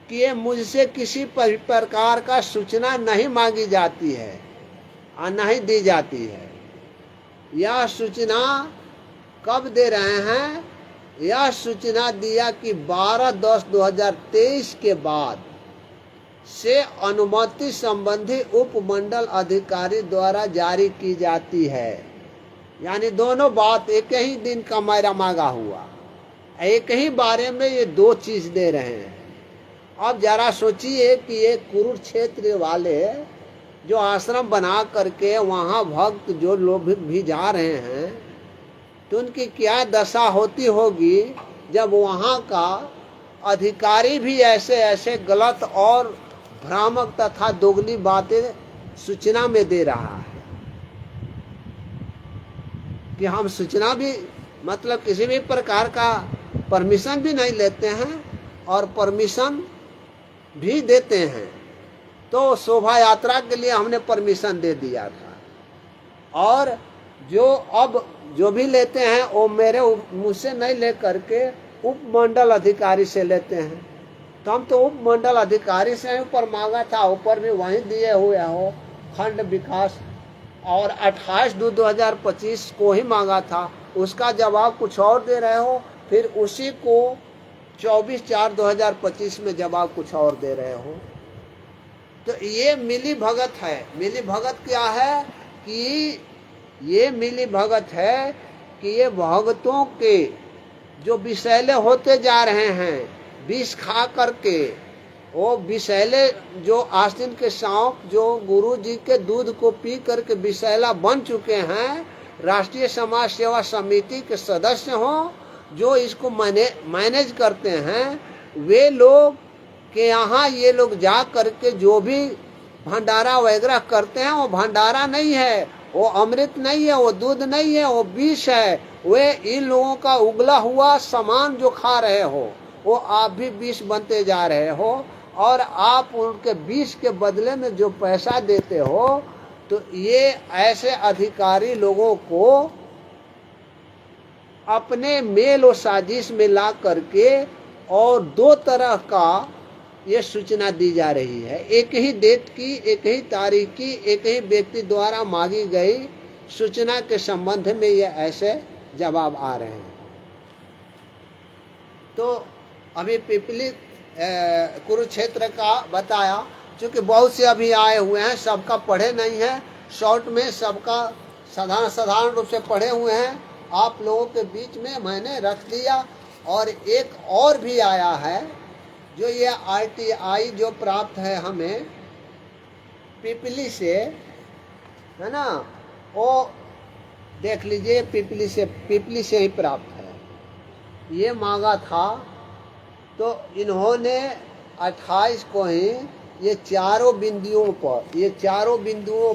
कि ये मुझसे किसी प्रकार का सूचना नहीं मांगी जाती है और नहीं दी जाती है। यह सूचना कब दे रहे हैं? यह सूचना दिया कि 12/10/2023 के बाद से अनुमति संबंधी उपमंडल अधिकारी द्वारा जारी की जाती है। यानी दोनों बात एक ही दिन का मेरा मांगा हुआ, एक ही बारे में ये दो चीज दे रहे हैं। अब जरा सोचिए कि ये कुरुक्षेत्र वाले जो आश्रम बना करके वहाँ भक्त जो लोग भी जा रहे हैं, तो उनकी क्या दशा होती होगी जब वहाँ का अधिकारी भी ऐसे ऐसे गलत और भ्रामक तथा दोगली बातें सूचना में दे रहा है कि हम सूचना भी, मतलब किसी भी प्रकार का परमिशन भी नहीं लेते हैं और परमिशन भी देते हैं। तो शोभा यात्रा के लिए हमने परमिशन दे दिया था, और जो अब जो भी लेते हैं वो मेरे मुझसे नहीं ले करके उपमंडल अधिकारी से लेते हैं। तो हम तो उपमंडल अधिकारी से ऊपर मांगा था, ऊपर भी वहीं दिए हुए हो खंड विकास, और 28/2/2025 को ही मांगा था, उसका जवाब कुछ और दे रहे हो, फिर उसी को 24/4/2025 में जवाब कुछ और दे रहे हो। तो ये मिली भगत है। मिली भगत क्या है कि ये मिली भगत है कि ये भगतों के जो विषैले होते जा रहे हैं, विष खा करके, वो विषैले जो आस्तीन के सांप जो गुरु जी के दूध को पी करके विषैला बन चुके हैं, राष्ट्रीय समाज सेवा समिति के सदस्य हों जो इसको मैनेज करते हैं, वे लोग के यहाँ ये लोग जा करके जो भी भंडारा वगैरह करते हैं, वो भंडारा नहीं है, वो अमृत नहीं है, वो दूध नहीं है, वो विष है, वे इन लोगों का उगला हुआ सामान जो खा रहे हो वो आप भी विष बनते जा रहे हो, और आप उनके विष के बदले में जो पैसा देते हो, तो ये ऐसे अधिकारी लोगों को अपने मेल और साजिश में ला करके और दो तरह का ये सूचना दी जा रही है। एक ही डेट की, एक ही तारीख की, एक ही व्यक्ति द्वारा मांगी गई सूचना के संबंध में ये ऐसे जवाब आ रहे हैं। तो अभी पिपली कुरुक्षेत्र का बताया, क्योंकि बहुत से अभी आए हुए हैं, सबका पढ़े नहीं है, शॉर्ट में सबका साधारण रूप से पढ़े हुए हैं, आप लोगों के बीच में मैंने रख दिया। और एक और भी आया है जो ये RTI जो प्राप्त है हमें पिपली से, है ना, वो देख लीजिए, पिपली से ही प्राप्त है। ये मांगा था, तो इन्होंने 28 को ही ये चारों बिंदुओं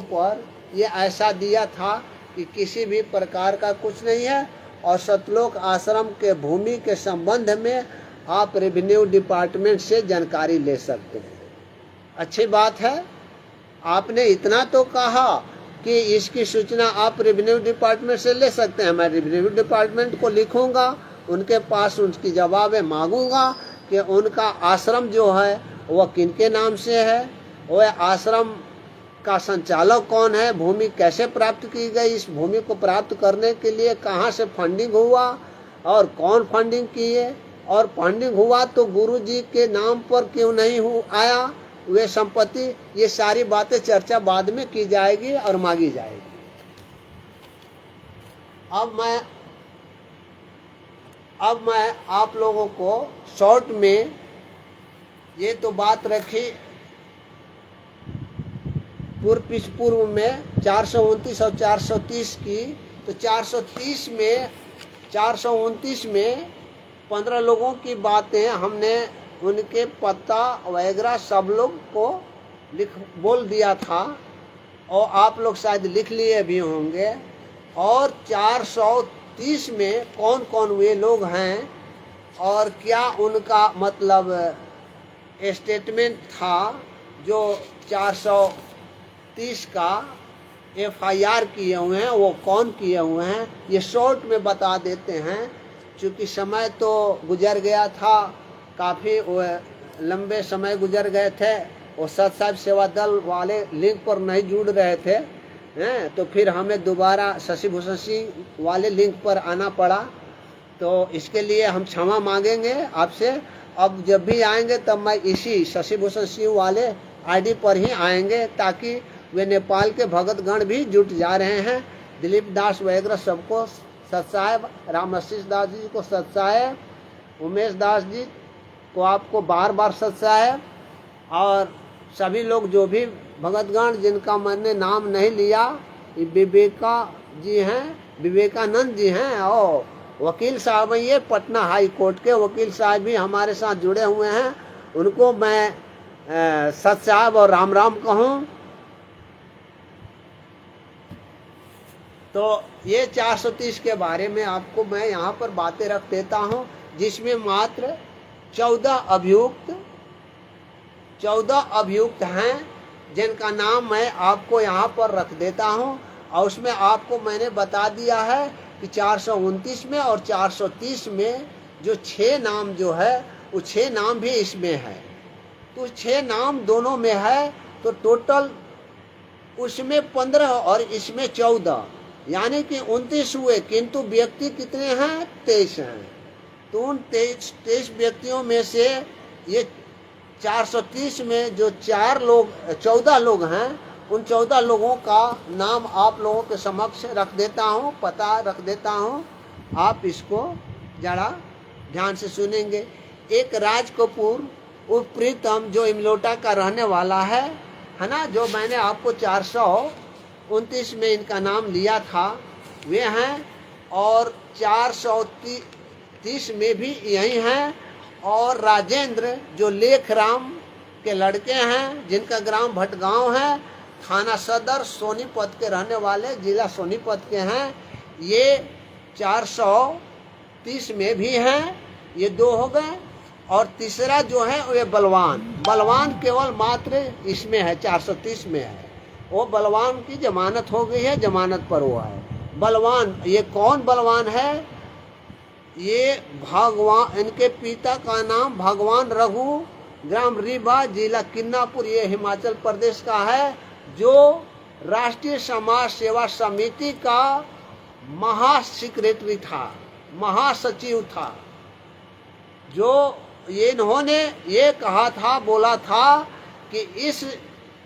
पर ये ऐसा दिया था कि किसी भी प्रकार का कुछ नहीं है, और सतलोक आश्रम के भूमि के संबंध में आप रेवेन्यू डिपार्टमेंट से जानकारी ले सकते हैं। अच्छी बात है, आपने इतना तो कहा कि इसकी सूचना आप रेवेन्यू डिपार्टमेंट से ले सकते हैं। मैं रेवेन्यू डिपार्टमेंट को लिखूंगा, उनके पास उनकी जवाबें मांगूंगा कि उनका आश्रम जो है वह किनके नाम से है, वह आश्रम का संचालक कौन है, भूमि कैसे प्राप्त की गई, इस भूमि को प्राप्त करने के लिए कहाँ से फंडिंग हुआ और कौन फंडिंग किए, और फंडिंग हुआ तो गुरु जी के नाम पर क्यों नहीं आया वे संपत्ति। ये सारी बातें चर्चा बाद में की जाएगी और मांगी जाएगी। अब मैं आप लोगों को शॉर्ट में ये तो बात रखी पूर्व में 429 और 430 की। तो 429 में 15 लोगों की बातें हमने उनके पता वगैरह सब लोग को बोल दिया था, और आप लोग शायद लिख लिए भी होंगे। और 430 में कौन कौन वे लोग हैं और क्या उनका मतलब स्टेटमेंट था जो 430 का FIR किए हुए हैं, वो कौन किए हुए हैं, ये शॉर्ट में बता देते हैं। चूँकि समय तो गुजर गया था, काफ़ी लंबे समय गुजर गए थे, वो सत्साहिब सेवा दल वाले लिंक पर नहीं जुड़ रहे थे हैं, तो फिर हमें दोबारा शशि भूषण सिंह वाले लिंक पर आना पड़ा। तो इसके लिए हम क्षमा मांगेंगे आपसे। अब जब भी आएंगे तब मैं इसी शशि भूषण सिंह वाले ID पर ही आएंगे, ताकि वे नेपाल के भगत गण भी जुट जा रहे हैं। दिलीप दास वगैरह सबको सत्साहिब, राम आशीष दास जी को सत्साहिब, उमेश दास जी को आपको बार बार सत्साहिब, और सभी लोग जो भी भगतगण जिनका मैंने नाम नहीं लिया, विवेका जी हैं, विवेकानंद जी हैं, और वकील साहब हैं, ये पटना हाई कोर्ट के वकील साहब भी हमारे साथ जुड़े हुए हैं, उनको मैं सत्साहिब और राम राम कहूँ। तो ये 430 के बारे में आपको मैं यहाँ पर बातें रख देता हूँ, जिसमें मात्र 14 अभियुक्त हैं, जिनका नाम मैं आपको यहाँ पर रख देता हूँ। और उसमें आपको मैंने बता दिया है कि 429 में और 430 में जो 6 नाम जो है, वो 6 नाम भी इसमें है। तो 6 नाम दोनों में है, तो टोटल उसमें 15 और इसमें 14, यानी कि 29 हुए, किंतु व्यक्ति कितने हैं? 23 हैं। तो उन 23 व्यक्तियों में से ये 430 में जो 14 लोग हैं, उन 14 लोगों का नाम आप लोगों के समक्ष रख देता हूँ, पता रख देता हूँ। आप इसको जरा ध्यान से सुनेंगे। एक राज कपूर उर्फ प्रीतम, जो इमलोटा का रहने वाला है ना, जो मैंने आपको 429 में इनका नाम लिया था, वे हैं। और 430 में भी यही हैं। और राजेंद्र, जो लेखराम के लड़के हैं, जिनका ग्राम भटगांव है, थाना सदर सोनीपत के रहने वाले, जिला सोनीपत के हैं, ये 430 में भी हैं, ये 2 हो गए। और तीसरा जो है वो बलवान, बलवान केवल मात्र इसमें है, 430 में है। वो बलवान की जमानत हो गई है, जमानत पर हुआ है। बलवान, ये कौन बलवान है? ये भगवान, इनके पिता का नाम भगवान रघु, ग्राम रीवा, जिला किन्नापुर, ये हिमाचल प्रदेश का है, जो राष्ट्रीय समाज सेवा समिति का महासेक्रेटरी था, महासचिव था। जो ये इन्होंने ये कहा था, बोला था कि इस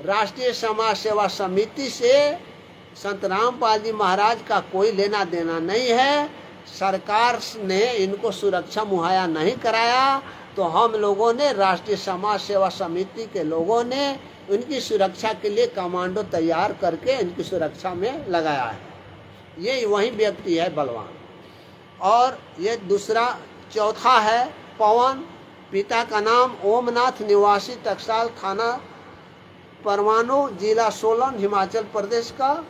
राष्ट्रीय समाज सेवा समिति से संत रामपाल जी महाराज का कोई लेना देना नहीं है, सरकार ने इनको सुरक्षा मुहैया नहीं कराया, तो हम लोगों ने, राष्ट्रीय समाज सेवा समिति के लोगों ने उनकी सुरक्षा के लिए कमांडो तैयार करके इनकी सुरक्षा में लगाया है। ये वही व्यक्ति है बलवान। और ये दूसरा, चौथा है पवन, पिता का नाम ओमनाथ, निवासी टकसाल, थाना परमाणु, जिला सोलन, हिमाचल प्रदेश का।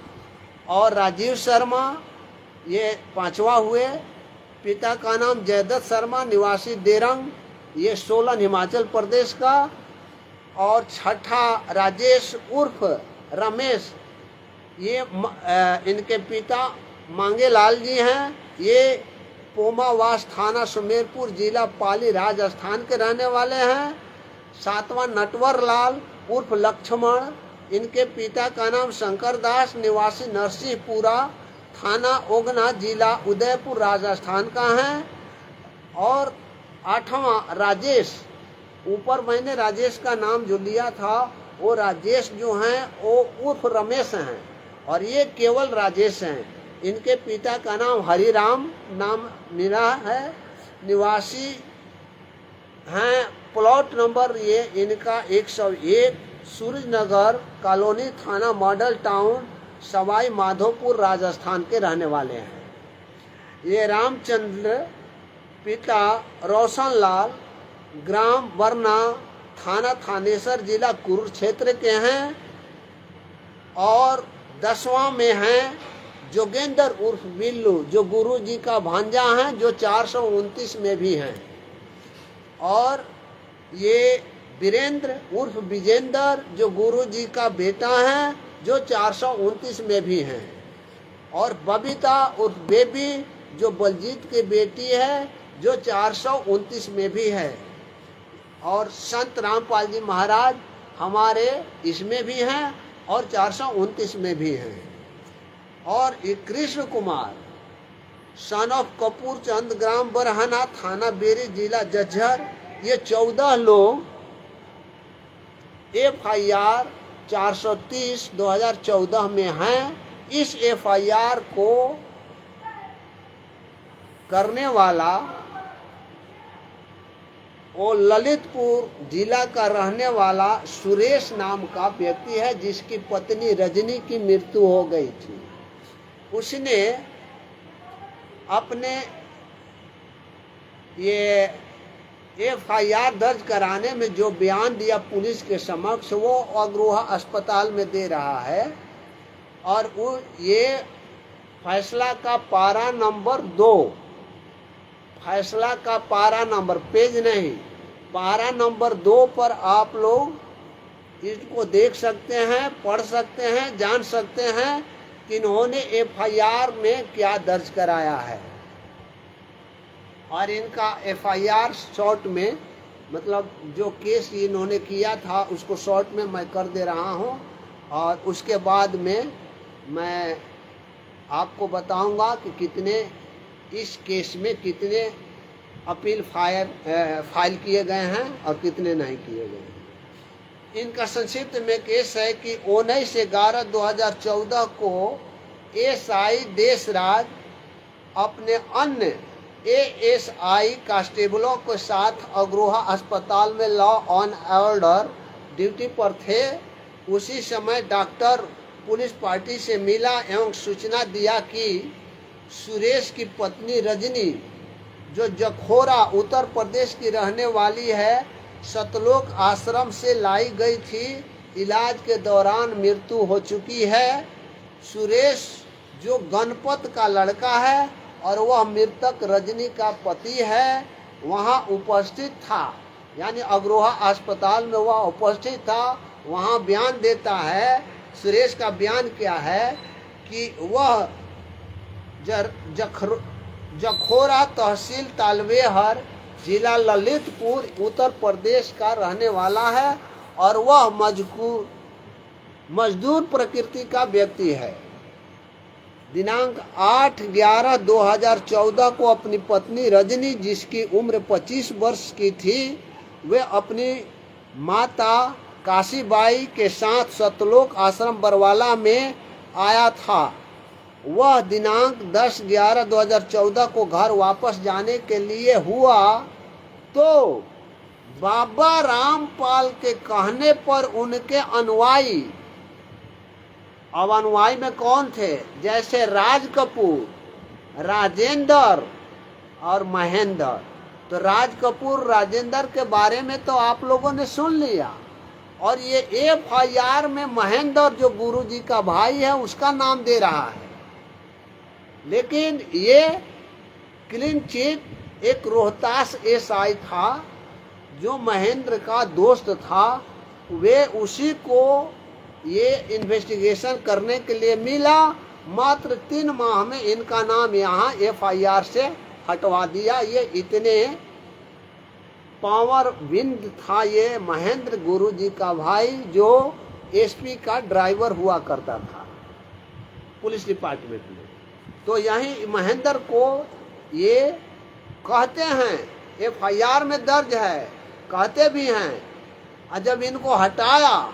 और राजीव शर्मा, ये 5वां हुए, पिता का नाम जयदत्त शर्मा, निवासी देरंग, ये सोलन, हिमाचल प्रदेश का। और 6ठा राजेश उर्फ रमेश, ये इनके पिता मांगेलाल जी हैं, ये पोमावास, थाना सुमेरपुर, जिला पाली, राजस्थान के रहने वाले हैं। 7वां नटवर लाल उर्फ लक्ष्मण, इनके पिता का नाम शंकर दास, निवासी नरसिंहपुरा, थाना ओगना, जिला उदयपुर, राजस्थान का है। और 8वां राजेश, ऊपर मैंने राजेश का नाम जो लिया था, वो राजेश जो हैं वो उर्फ रमेश हैं, और ये केवल राजेश हैं। इनके पिता का नाम हरिराम नाम मीरा है, निवासी हैं प्लॉट नंबर ये इनका 101, सूरजनगर कॉलोनी, थाना मॉडल टाउन, सवाई माधोपुर, राजस्थान के रहने वाले हैं। ये रामचंद्र, पिता रोशन लाल, ग्राम वरना, थाना थानेसर, जिला कुरुक्षेत्र के हैं। और 10वां में हैं जोगेंद्र उर्फ बिल्लू, जो गुरु जी का भांजा हैं, जो 429 में भी हैं। और ये वीरेंद्र उर्फ विजेंद्र, जो गुरु जी का बेटा है, जो 429 में भी हैं। और बबीता उर्फ बेबी, जो बलजीत की बेटी है, जो 429 में भी है। और संत रामपाल जी महाराज हमारे इसमें भी हैं और 429 में भी हैं। और ये कृष्ण कुमार, सन ऑफ कपूर चंद, ग्राम बरहना, थाना बेरी, जिला जज्जर, ये 14 लोग FIR 430 2014 में हैं। इस FIR को करने वाला वो ललितपुर जिला का रहने वाला सुरेश नाम का व्यक्ति है, जिसकी पत्नी रजनी की मृत्यु हो गई थी। उसने अपने ये FIR दर्ज कराने में जो बयान दिया पुलिस के समक्ष, वो अग्रोहा अस्पताल में दे रहा है। और वो ये फैसला का पारा नंबर 2, फैसला का पारा नंबर, पेज नहीं, पारा नंबर 2 पर आप लोग इसको देख सकते हैं, पढ़ सकते हैं, जान सकते हैं कि इन्होंने FIR में क्या दर्ज कराया है। और इनका FIR शॉर्ट में, मतलब जो केस इन्होंने किया था उसको शॉर्ट में मैं कर दे रहा हूँ। और उसके बाद में मैं आपको बताऊंगा कि कितने इस केस में कितने अपील फाइल किए गए हैं और कितने नहीं किए गए हैं। इनका संक्षिप्त में केस है कि 19/11/2014 को SI देशराज अपने अन्य ASI कांस्टेबलों के साथ अग्रोहा अस्पताल में लॉ ऑन ऑर्डर ड्यूटी पर थे। उसी समय डॉक्टर पुलिस पार्टी से मिला एवं सूचना दिया कि सुरेश की पत्नी रजनी, जो जखोरा उत्तर प्रदेश की रहने वाली है, सतलोक आश्रम से लाई गई थी। इलाज के दौरान मृत्यु हो चुकी है। सुरेश जो गणपत का लड़का है और वह मृतक रजनी का पति है, वहाँ उपस्थित था। यानी अग्रोहा अस्पताल में वह उपस्थित था। वहाँ बयान देता है, सुरेश का बयान क्या है कि वह जखोरा तहसील तालवेहर जिला ललितपुर उत्तर प्रदेश का रहने वाला है और वह मजदूर प्रकृति का व्यक्ति है। दिनांक 8/11/2014 को अपनी पत्नी रजनी, जिसकी उम्र 25 वर्ष की थी, वे अपनी माता काशीबाई के साथ सतलोक आश्रम बरवाला में आया था। वह दिनांक 10/11/2014 को घर वापस जाने के लिए हुआ तो बाबा रामपाल के कहने पर उनके अनुयायी, अब अनुयायी में कौन थे, जैसे राज कपूर, राजेंद्र और महेंद्र। तो राज कपूर राजेंद्र के बारे में तो आप लोगों ने सुन लिया, और ये FIR में महेंद्र जो गुरुजी का भाई है उसका नाम दे रहा है। लेकिन ये क्लीन चिट एक रोहतास SI था जो महेंद्र का दोस्त था। वे उसी को ये इन्वेस्टिगेशन करने के लिए मिला। मात्र 3 माह में इनका नाम यहाँ FIR से हटवा दिया। ये इतने पावर विंद था ये महेंद्र, गुरुजी का भाई, जो SP का ड्राइवर हुआ करता था पुलिस डिपार्टमेंट में। तो यही महेंद्र को ये कहते हैं, FIR में दर्ज है, कहते भी हैं। और जब इनको हटाया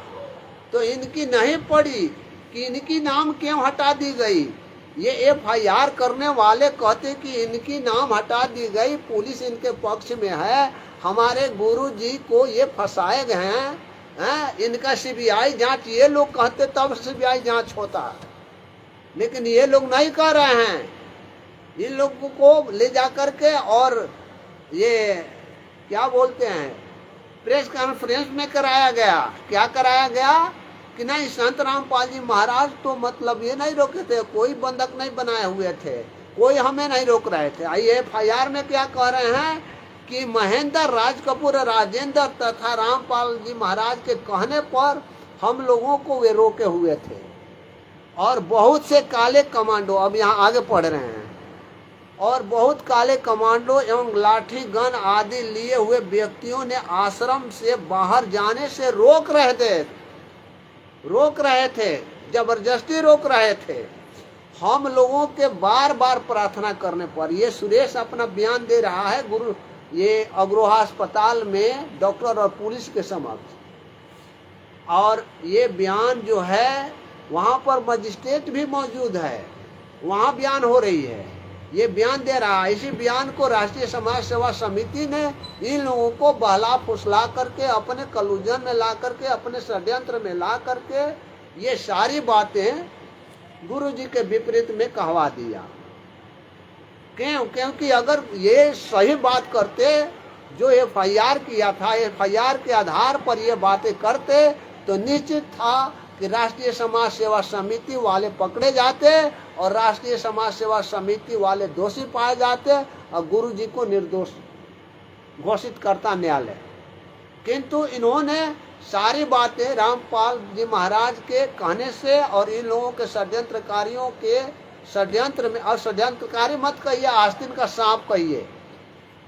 तो इनकी नहीं पड़ी कि इनकी नाम क्यों हटा दी गई। ये FIR करने वाले कहते कि इनकी नाम हटा दी गई, पुलिस इनके पक्ष में है, हमारे गुरुजी को ये फंसाए गए हैं, इनका CBI जांच, ये लोग कहते तब CBI जांच होता। लेकिन ये लोग नहीं कर रहे हैं। इन लोगों को ले जा करके और ये क्या बोलते हैं, प्रेस कॉन्फ्रेंस में कराया गया। क्या कराया गया कि नहीं, संत रामपाल जी महाराज तो मतलब ये नहीं रोके थे, कोई बंधक नहीं बनाए हुए थे, कोई हमें नहीं रोक रहे थे। आइए FIR में क्या कह रहे हैं कि महेंद्र, राज कपूर, राजेंद्र तथा रामपाल जी महाराज के कहने पर हम लोगों को वे रोके हुए थे। और बहुत से काले कमांडो, अब यहाँ आगे पढ़ रहे हैं, और बहुत काले कमांडो एवं लाठी गन आदि लिए हुए व्यक्तियों ने आश्रम से बाहर जाने से रोक रहे थे, जबरदस्ती रोक रहे थे। हम लोगों के बार बार प्रार्थना करने पर, ये सुरेश अपना बयान दे रहा है गुरु, ये अग्रोहा अस्पताल में डॉक्टर और पुलिस के समक्ष। और ये बयान जो है वहाँ पर मजिस्ट्रेट भी मौजूद है, वहाँ बयान हो रही है, ये बयान दे रहा है। इसी बयान को राष्ट्रीय समाज सेवा समिति ने इन लोगों को बहला फुसला करके, अपने कलुजन में ला करके, अपने षड्यंत्र में ला करके ये सारी बातें गुरुजी के विपरीत में कहवा दिया। क्यों? क्योंकि अगर ये सही बात करते, जो FIR किया था, FIR के आधार पर ये बातें करते, तो निश्चित था कि राष्ट्रीय समाज सेवा समिति वाले पकड़े जाते और राष्ट्रीय समाज सेवा समिति वाले दोषी पाए जाते और गुरुजी को निर्दोष घोषित करता न्यायालय। किंतु इन्होंने सारी बातें रामपाल जी महाराज के कहने से और इन लोगों के षड्यंत्रकारियों के षड्यंत्र में, और षड्यंत्रकारी मत कहिए, आस्तीन का सांप कहिए,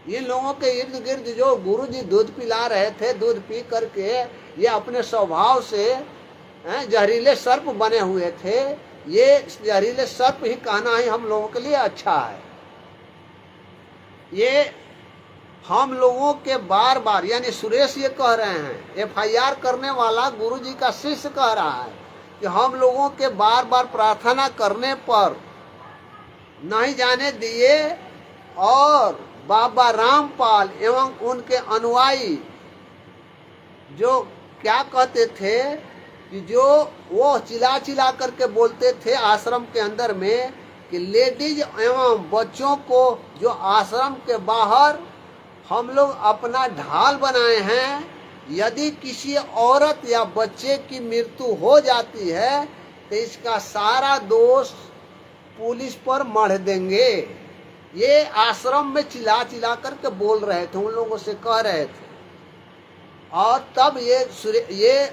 इन लोगों के इर्द गिर्द जो गुरुजी दूध पिला रहे थे, दूध पी करके ये अपने स्वभाव से जहरीले सर्प बने हुए थे। ये जहरीले सर्प ही कहना ही हम लोगों के लिए अच्छा है। ये हम लोगों के बार बार, यानी सुरेश ये कह रहे हैं, FIR करने वाला गुरुजी का शिष्य कह रहा है कि हम लोगों के बार बार प्रार्थना करने पर नहीं जाने दिए, और बाबा रामपाल एवं उनके अनुयायी जो क्या कहते थे कि जो वो चिल्ला करके बोलते थे आश्रम के अंदर में कि लेडीज एवं बच्चों को जो आश्रम के बाहर हम लोग अपना ढाल बनाए हैं, यदि किसी औरत या बच्चे की मृत्यु हो जाती है तो इसका सारा दोष पुलिस पर मढ़ देंगे। ये आश्रम में चिल्ला चिल्ला करके बोल रहे थे, उन लोगों से कह रहे थे। और तब ये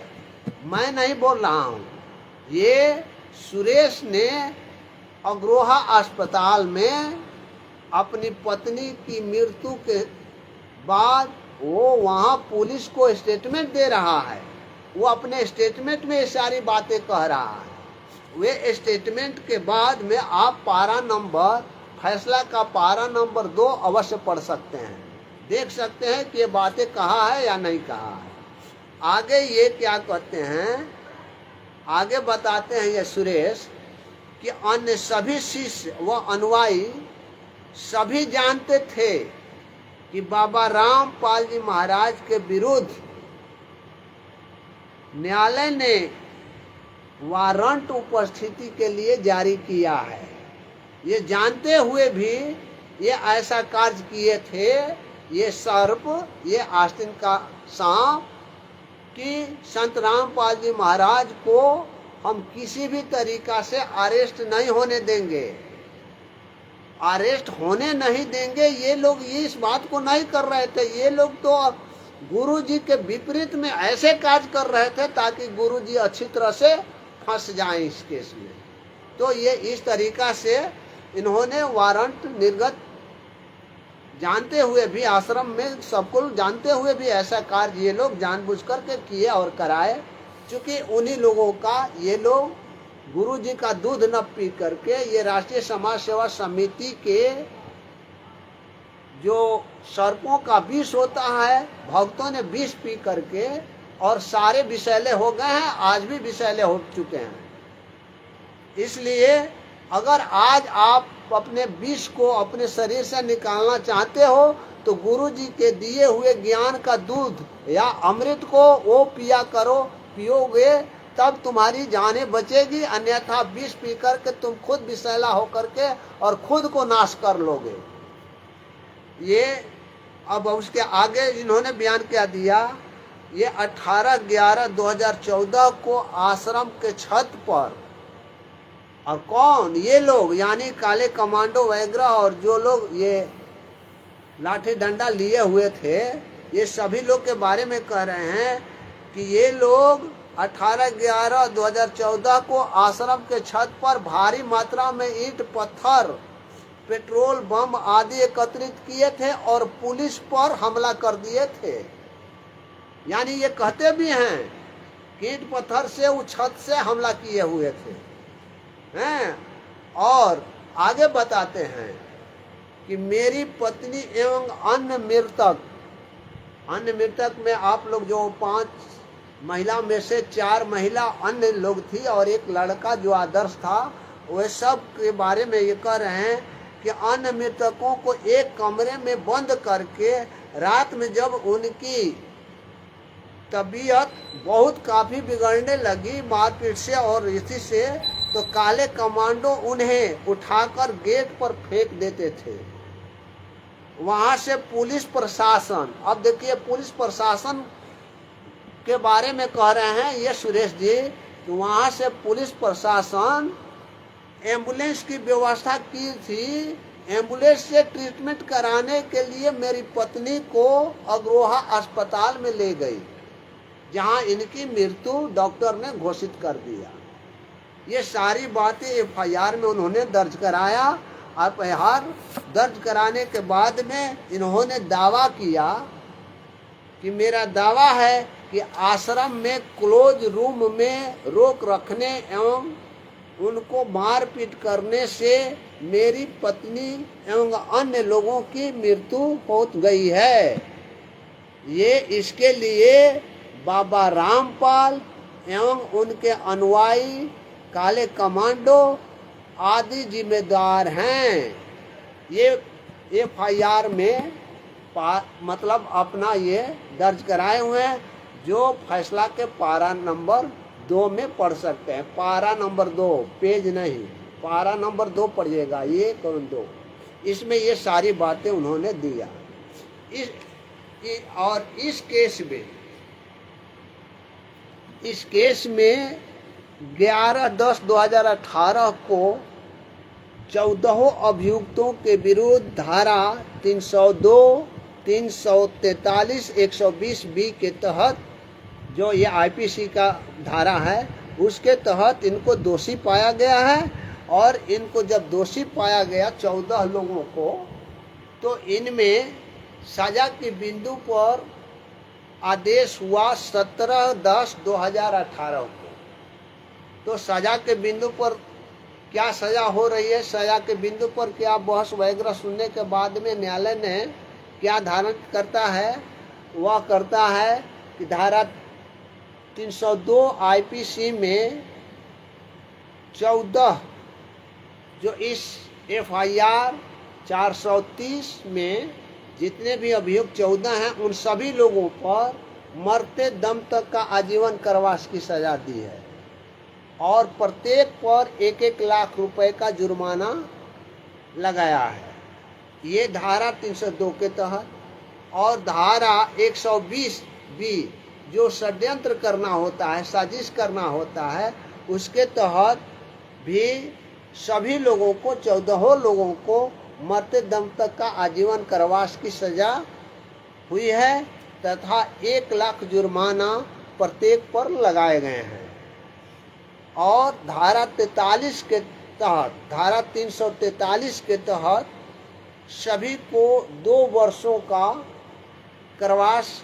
मैं नहीं बोल रहा हूँ, ये सुरेश ने अग्रोहा अस्पताल में अपनी पत्नी की मृत्यु के बाद वो वहाँ पुलिस को स्टेटमेंट दे रहा है। वो अपने स्टेटमेंट में ये सारी बातें कह रहा है। वे स्टेटमेंट के बाद में आप पारा नंबर, फैसला का पारा नंबर 2 अवश्य पढ़ सकते हैं, देख सकते हैं कि ये बातें कहा है या नहीं कहा है। आगे ये क्या कहते हैं, आगे बताते हैं ये सुरेश कि अन्य सभी शिष्य व अनुयायी सभी जानते थे कि बाबा रामपाल जी महाराज के विरुद्ध न्यायालय ने वारंट उपस्थिति के लिए जारी किया है। ये जानते हुए भी ये ऐसा कार्य किए थे, ये सर्प, ये आस्तीन का सांप, कि संत रामपाल जी महाराज को हम किसी भी तरीका से अरेस्ट नहीं होने देंगे, अरेस्ट होने नहीं देंगे। ये लोग ये इस बात को नहीं कर रहे थे, ये लोग तो गुरु जी के विपरीत में ऐसे कार्य कर रहे थे ताकि गुरु जी अच्छी तरह से फंस जाएं इस केस में। तो ये इस तरीका से इन्होंने वारंट निर्गत जानते हुए भी, आश्रम में सबको जानते हुए भी ऐसा कार्य ये लोग जानबूझ करके किए और कराए। चूंकि उन्हीं लोगों का, ये लोग गुरु जी का दूध न पी करके, ये राष्ट्रीय समाज सेवा समिति के जो सर्पों का विष होता है, भक्तों ने विष पी करके और सारे विषैले हो गए हैं, आज भी विषैले हो चुके हैं। इसलिए अगर आज आप अपने विष को अपने शरीर से निकालना चाहते हो तो गुरु जी के दिए हुए ज्ञान का दूध या अमृत को वो पिया करो, पियोगे तब तुम्हारी जानें बचेगी। अन्यथा विष पी करके तुम खुद विषैला होकर के और खुद को नाश कर लोगे। ये अब उसके आगे इन्होंने बयान क्या दिया, ये 18/11/2014 को आश्रम के छत पर, और कौन ये लोग यानी काले कमांडो वगैरह और जो लोग ये लाठी डंडा लिए हुए थे, ये सभी लोग के बारे में कह रहे हैं कि ये लोग 18/11/2014 को आश्रम के छत पर भारी मात्रा में ईंट पत्थर, पेट्रोल बम आदि एकत्रित किए थे और पुलिस पर हमला कर दिए थे। यानी ये कहते भी हैं कि ईंट पत्थर से उस छत से हमला किए हुए थे हैं। और आगे बताते हैं कि मेरी पत्नी एवं अन्य मृतक में आप लोग जो 5 महिला में से 4 महिला अन्य लोग थी और एक लड़का जो आदर्श था, वे सब के बारे में ये कह रहे हैं कि अन्य मृतकों को एक कमरे में बंद करके रात में जब उनकी तबीयत बहुत काफी बिगड़ने लगी मारपीट से और इसी से, तो काले कमांडो उन्हें उठाकर गेट पर फेंक देते थे। वहां से पुलिस प्रशासन, अब देखिए पुलिस प्रशासन के बारे में कह रहे हैं ये सुरेश जी, कि वहां से पुलिस प्रशासन एम्बुलेंस की व्यवस्था की थी। एम्बुलेंस से ट्रीटमेंट कराने के लिए मेरी पत्नी को अग्रोहा अस्पताल में ले गई, जहां इनकी मृत्यु डॉक्टर ने घोषित कर दिया। ये सारी बातें एफआईआर में उन्होंने दर्ज कराया। एफआईआर दर्ज कराने के बाद में इन्होंने दावा किया कि मेरा दावा है कि आश्रम में क्लोज रूम में रोक रखने एवं उनको मारपीट करने से मेरी पत्नी एवं अन्य लोगों की मृत्यु हो गई है। ये इसके लिए बाबा रामपाल एवं उनके अनुयायी काले कमांडो आदि जिम्मेदार हैं। ये एफआईआर में मतलब अपना ये दर्ज कराए हुए हैं, जो फैसला के पारा नंबर 2 में पढ़ सकते हैं। पारा नंबर 2, पेज नहीं, पारा नंबर 2 पढ़िएगा, 1 और 2। इसमें ये सारी बातें उन्होंने दिया। और इस केस में 11/10/2018 को 14 अभियुक्तों के विरुद्ध धारा 302, 343, 120 बी के तहत, जो ये आईपीसी का धारा है, उसके तहत इनको दोषी पाया गया है। और इनको जब दोषी पाया गया 14 लोगों को, तो इनमें सजा के बिंदु पर आदेश हुआ 17/10/2018 को। तो सजा के बिंदु पर क्या सजा हो रही है, सजा के बिंदु पर क्या बहस वगैरह सुनने के बाद में न्यायालय ने क्या धारण करता है, वह करता है कि धारा 302 आईपीसी में 14, जो इस एफआईआर 430 में जितने भी अभियुक्त 14 हैं, उन सभी लोगों पर मरते दम तक का आजीवन कारावास की सजा दी है और प्रत्येक पर 1-1 लाख रुपए का जुर्माना लगाया है। ये धारा 302 के तहत। और धारा 120 बी, जो षड्यंत्र करना होता है, साजिश करना होता है, उसके तहत भी सभी लोगों को, 14 लोगों को मरते दम तक का आजीवन कारावास की सजा हुई है तथा 1 लाख जुर्माना प्रत्येक पर लगाए गए हैं। और धारा 43 के तहत, धारा 343 के तहत सभी को 2 वर्षों का कारावास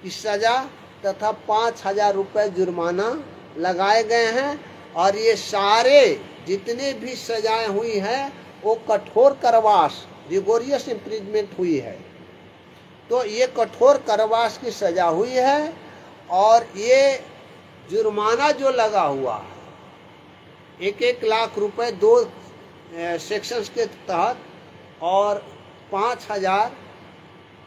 की सजा तथा 5,000 रुपये जुर्माना लगाए गए हैं। और ये सारे जितने भी सजाएं हुई हैं वो कठोर कारावास, रिगोरियस इम्प्रिजमेंट हुई है। तो ये कठोर कारावास की सजा हुई है। और ये जुर्माना जो लगा हुआ है 1-1 लाख रुपए 2 सेक्शंस के तहत और 5,000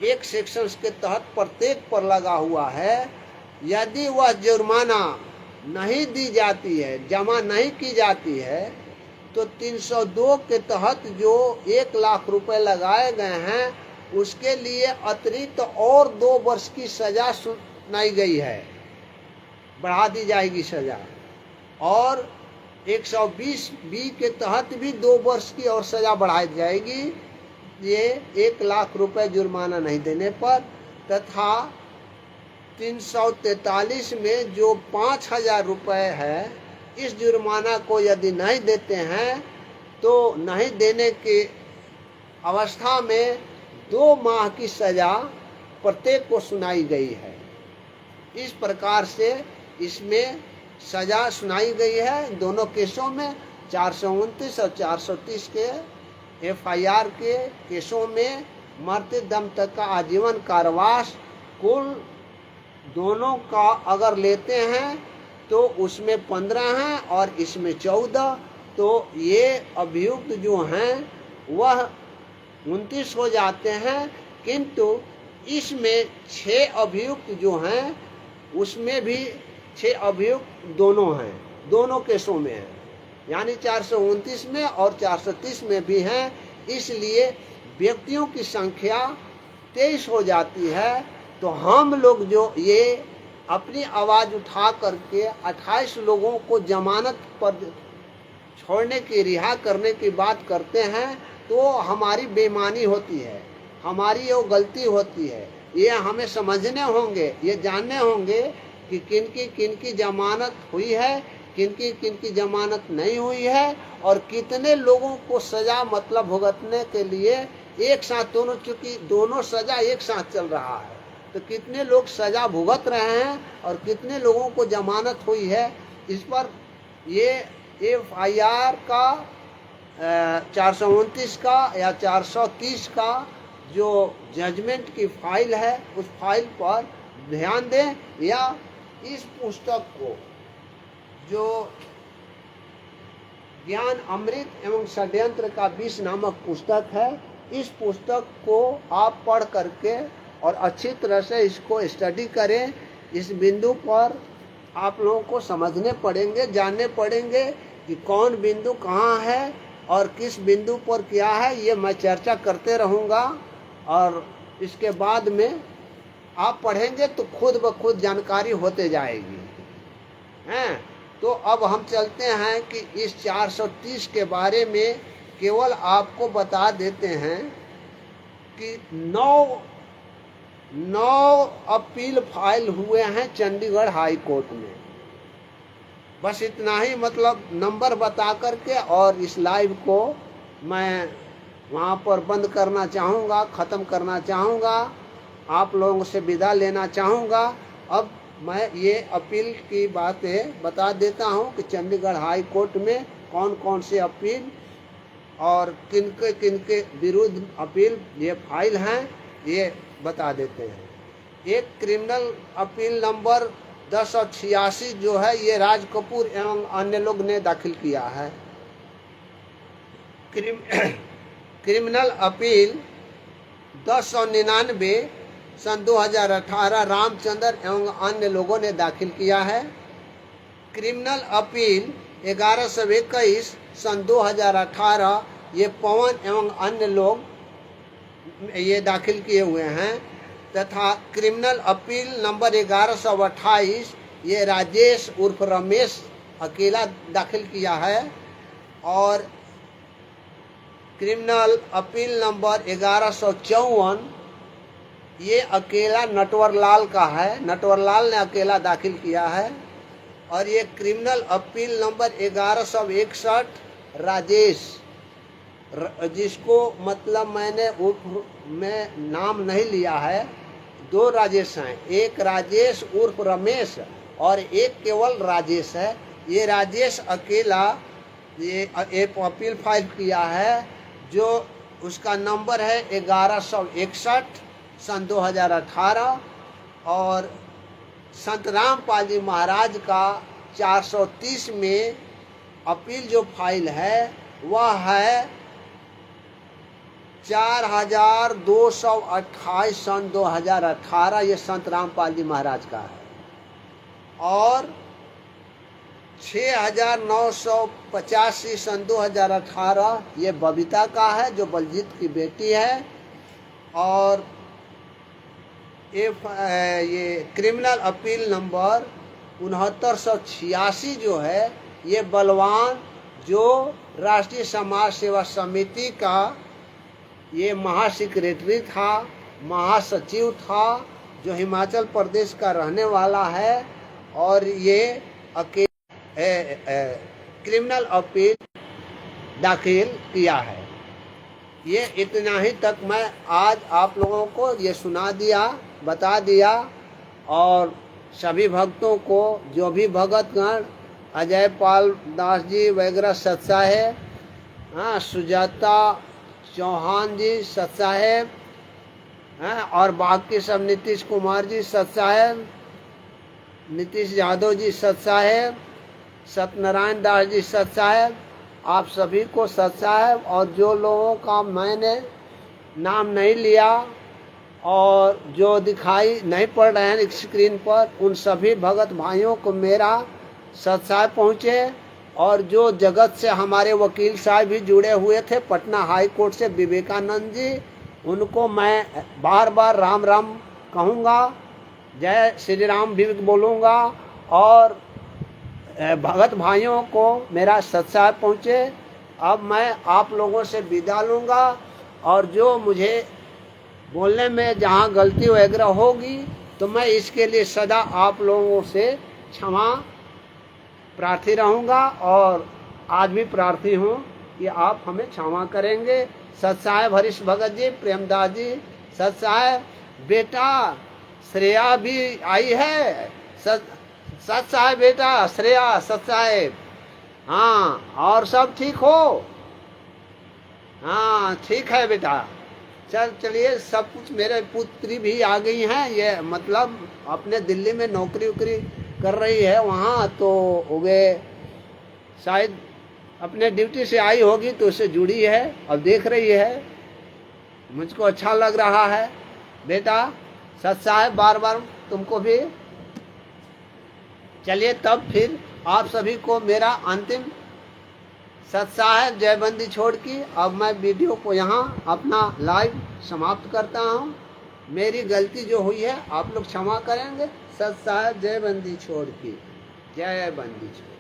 एक सेक्शंस के तहत प्रत्येक पर लगा हुआ है। यदि वह जुर्माना नहीं दी जाती है, जमा नहीं की जाती है, तो 302 के तहत जो 1 लाख रुपए लगाए गए हैं उसके लिए अतिरिक्त और 2 वर्ष की सजा सुनाई गई है, बढ़ा दी जाएगी सजा। और 120 बी के तहत भी 2 वर्ष की और सजा बढ़ाई जाएगी, ये 1 लाख रुपए जुर्माना नहीं देने पर। तथा 343 में जो 5,000 रुपए है, इस जुर्माना को यदि नहीं देते हैं तो नहीं देने के अवस्था में 2 माह की सजा प्रत्येक को सुनाई गई है। इस प्रकार से इसमें सजा सुनाई गई है दोनों केसों में, 429 और 430 के एफआईआर के केसों में मरते दम तक का आजीवन कारावास कुल दोनों का अगर लेते हैं तो उसमें 15 हैं और इसमें 14। तो ये अभियुक्त जो हैं वह 29 हो जाते हैं, किंतु इसमें 6 अभियुक्त जो हैं उसमें भी 6 अभियुक्त दोनों हैं, दोनों केसों में हैं, यानी 429 में और 430 में भी हैं। इसलिए व्यक्तियों की संख्या 23 हो जाती है। तो हम लोग जो ये अपनी आवाज़ उठा करके 28 लोगों को जमानत पर छोड़ने की, रिहा करने की बात करते हैं, तो हमारी बेईमानी होती है, हमारी वो गलती होती है। ये हमें समझने होंगे, ये जानने होंगे कि किनकी जमानत हुई है, किनकी जमानत नहीं हुई है, और कितने लोगों को सजा मतलब भुगतने के लिए एक साथ दोनों, चूंकि दोनों सजा एक साथ चल रहा है, तो कितने लोग सजा भुगत रहे हैं और कितने लोगों को जमानत हुई है। इस पर ये एफआईआर का 429 का या 430 का जो जजमेंट की फाइल है, उस फाइल पर ध्यान दें, या इस पुस्तक को जो ज्ञान अमृत एवं षड्यंत्र का विष नामक पुस्तक है, इस पुस्तक को आप पढ़ करके और अच्छी तरह से इसको स्टडी करें। इस बिंदु पर आप लोगों को समझने पड़ेंगे, जानने पड़ेंगे कि कौन बिंदु कहाँ है और किस बिंदु पर क्या है। ये मैं चर्चा करते रहूँगा और इसके बाद में आप पढ़ेंगे तो खुद ब खुद जानकारी होते जाएगी हैं। तो अब हम चलते हैं कि इस 430 के बारे में केवल आपको बता देते हैं कि 9 अपील फाइल हुए हैं चंडीगढ़ हाई कोर्ट में। बस इतना ही, मतलब नंबर बता करके, और इस लाइव को मैं वहाँ पर बंद करना चाहूँगा, ख़त्म करना चाहूँगा, आप लोगों से विदा लेना चाहूँगा। अब मैं ये अपील की बातें बता देता हूँ कि चंडीगढ़ हाई कोर्ट में कौन कौन से अपील और किनके विरुद्ध अपील ये फाइल हैं, ये बता देते हैं। एक क्रिमिनल अपील नंबर 1086 जो है, ये राज कपूर एवं अन्य लोग ने दाखिल किया है। क्रिमिनल अपील 1099 सन 2018 रामचंद्र एवं अन्य लोगों ने दाखिल किया है। क्रिमिनल अपील 1121 सन 2018 ये पवन एवं अन्य लोग ये दाखिल किए हुए हैं। तथा क्रिमिनल अपील नंबर 1128 ये राजेश उर्फ रमेश अकेला दाखिल किया है। और क्रिमिनल अपील नंबर 1154 ये अकेला नटवरलाल का है, नटवरलाल ने अकेला दाखिल किया है। और ये क्रिमिनल अपील नंबर 1161 राजेश, जिसको मतलब मैंने में नाम नहीं लिया है, 2 राजेश हैं, एक राजेश उर्फ रमेश और एक केवल राजेश है। ये राजेश अकेला ये एक अपील फाइल किया है, जो उसका नंबर है 1161 सन 2018। और संत रामपाल जी महाराज का 430 में अपील जो फाइल है वह है 4228 सन 2018, ये संत रामपाल जी महाराज का है। और 6985 सन 2018 ये बबीता का है, जो बलजीत की बेटी है। और ये क्रिमिनल अपील नंबर 6986 जो है, ये बलवान, जो राष्ट्रीय समाज सेवा समिति का ये महासेक्रेटरी था, महासचिव था, जो हिमाचल प्रदेश का रहने वाला है। और ये क्रिमिनल अपील दाखिल किया है। ये इतना ही तक मैं आज आप लोगों को ये सुना दिया, बता दिया। और सभी भक्तों को, जो भी भगतगण, अजय पाल दास जी वगैरह सत्साहेब, हाँ, सुजाता चौहान जी सत्साहेब, हाँ, और बाकी सब, नीतीश कुमार जी सत्साहेब, नीतीश यादव जी सत्साहेब, सत्यनारायण दास जी सत्साहेब, आप सभी को सत्साहेब। और जो लोगों का मैंने नाम नहीं लिया और जो दिखाई नहीं पड़ रहे हैं स्क्रीन पर, उन सभी भगत भाइयों को मेरा सत्साहेब पहुँचे। और जो जगत से हमारे वकील साहब भी जुड़े हुए थे पटना हाई कोर्ट से, विवेकानंद जी, उनको मैं बार बार राम राम कहूँगा, जय श्री राम भी बोलूँगा। और भगत भाइयों को मेरा सत्साहेब पहुँचे। अब मैं आप लोगों से विदा लूँगा। और जो मुझे बोलने में जहाँ गलती वगैरह होगी, तो मैं इसके लिए सदा आप लोगों से क्षमा प्रार्थी रहूँगा। और आज भी प्रार्थी हूँ कि आप हमें क्षमा करेंगे। सत्साहेब हरीश भगत जी, प्रेमदास जी सत्साहेब। बेटा श्रेया भी आई है, सत्साहेब बेटा श्रेया सत्साहेब। हाँ, और सब ठीक हो? हाँ ठीक है बेटा। चलिए, सब कुछ, मेरे पुत्री भी आ गई हैं, ये मतलब अपने दिल्ली में नौकरी वोकरी कर रही है वहाँ, तो वे शायद अपने ड्यूटी से आई होगी, तो उससे जुड़ी है और देख रही है। मुझको अच्छा लग रहा है बेटा। सत्साहेब बार बार तुमको भी। चलिए, तब फिर आप सभी को मेरा अंतिम सत्साहेब जयबंदी छोड़ की। अब मैं वीडियो को यहाँ अपना लाइव समाप्त करता हूँ। मेरी गलती जो हुई है आप लोग क्षमा करेंगे। सत्साहेब जयबंदी छोड़ की, जयबंदी छोड़।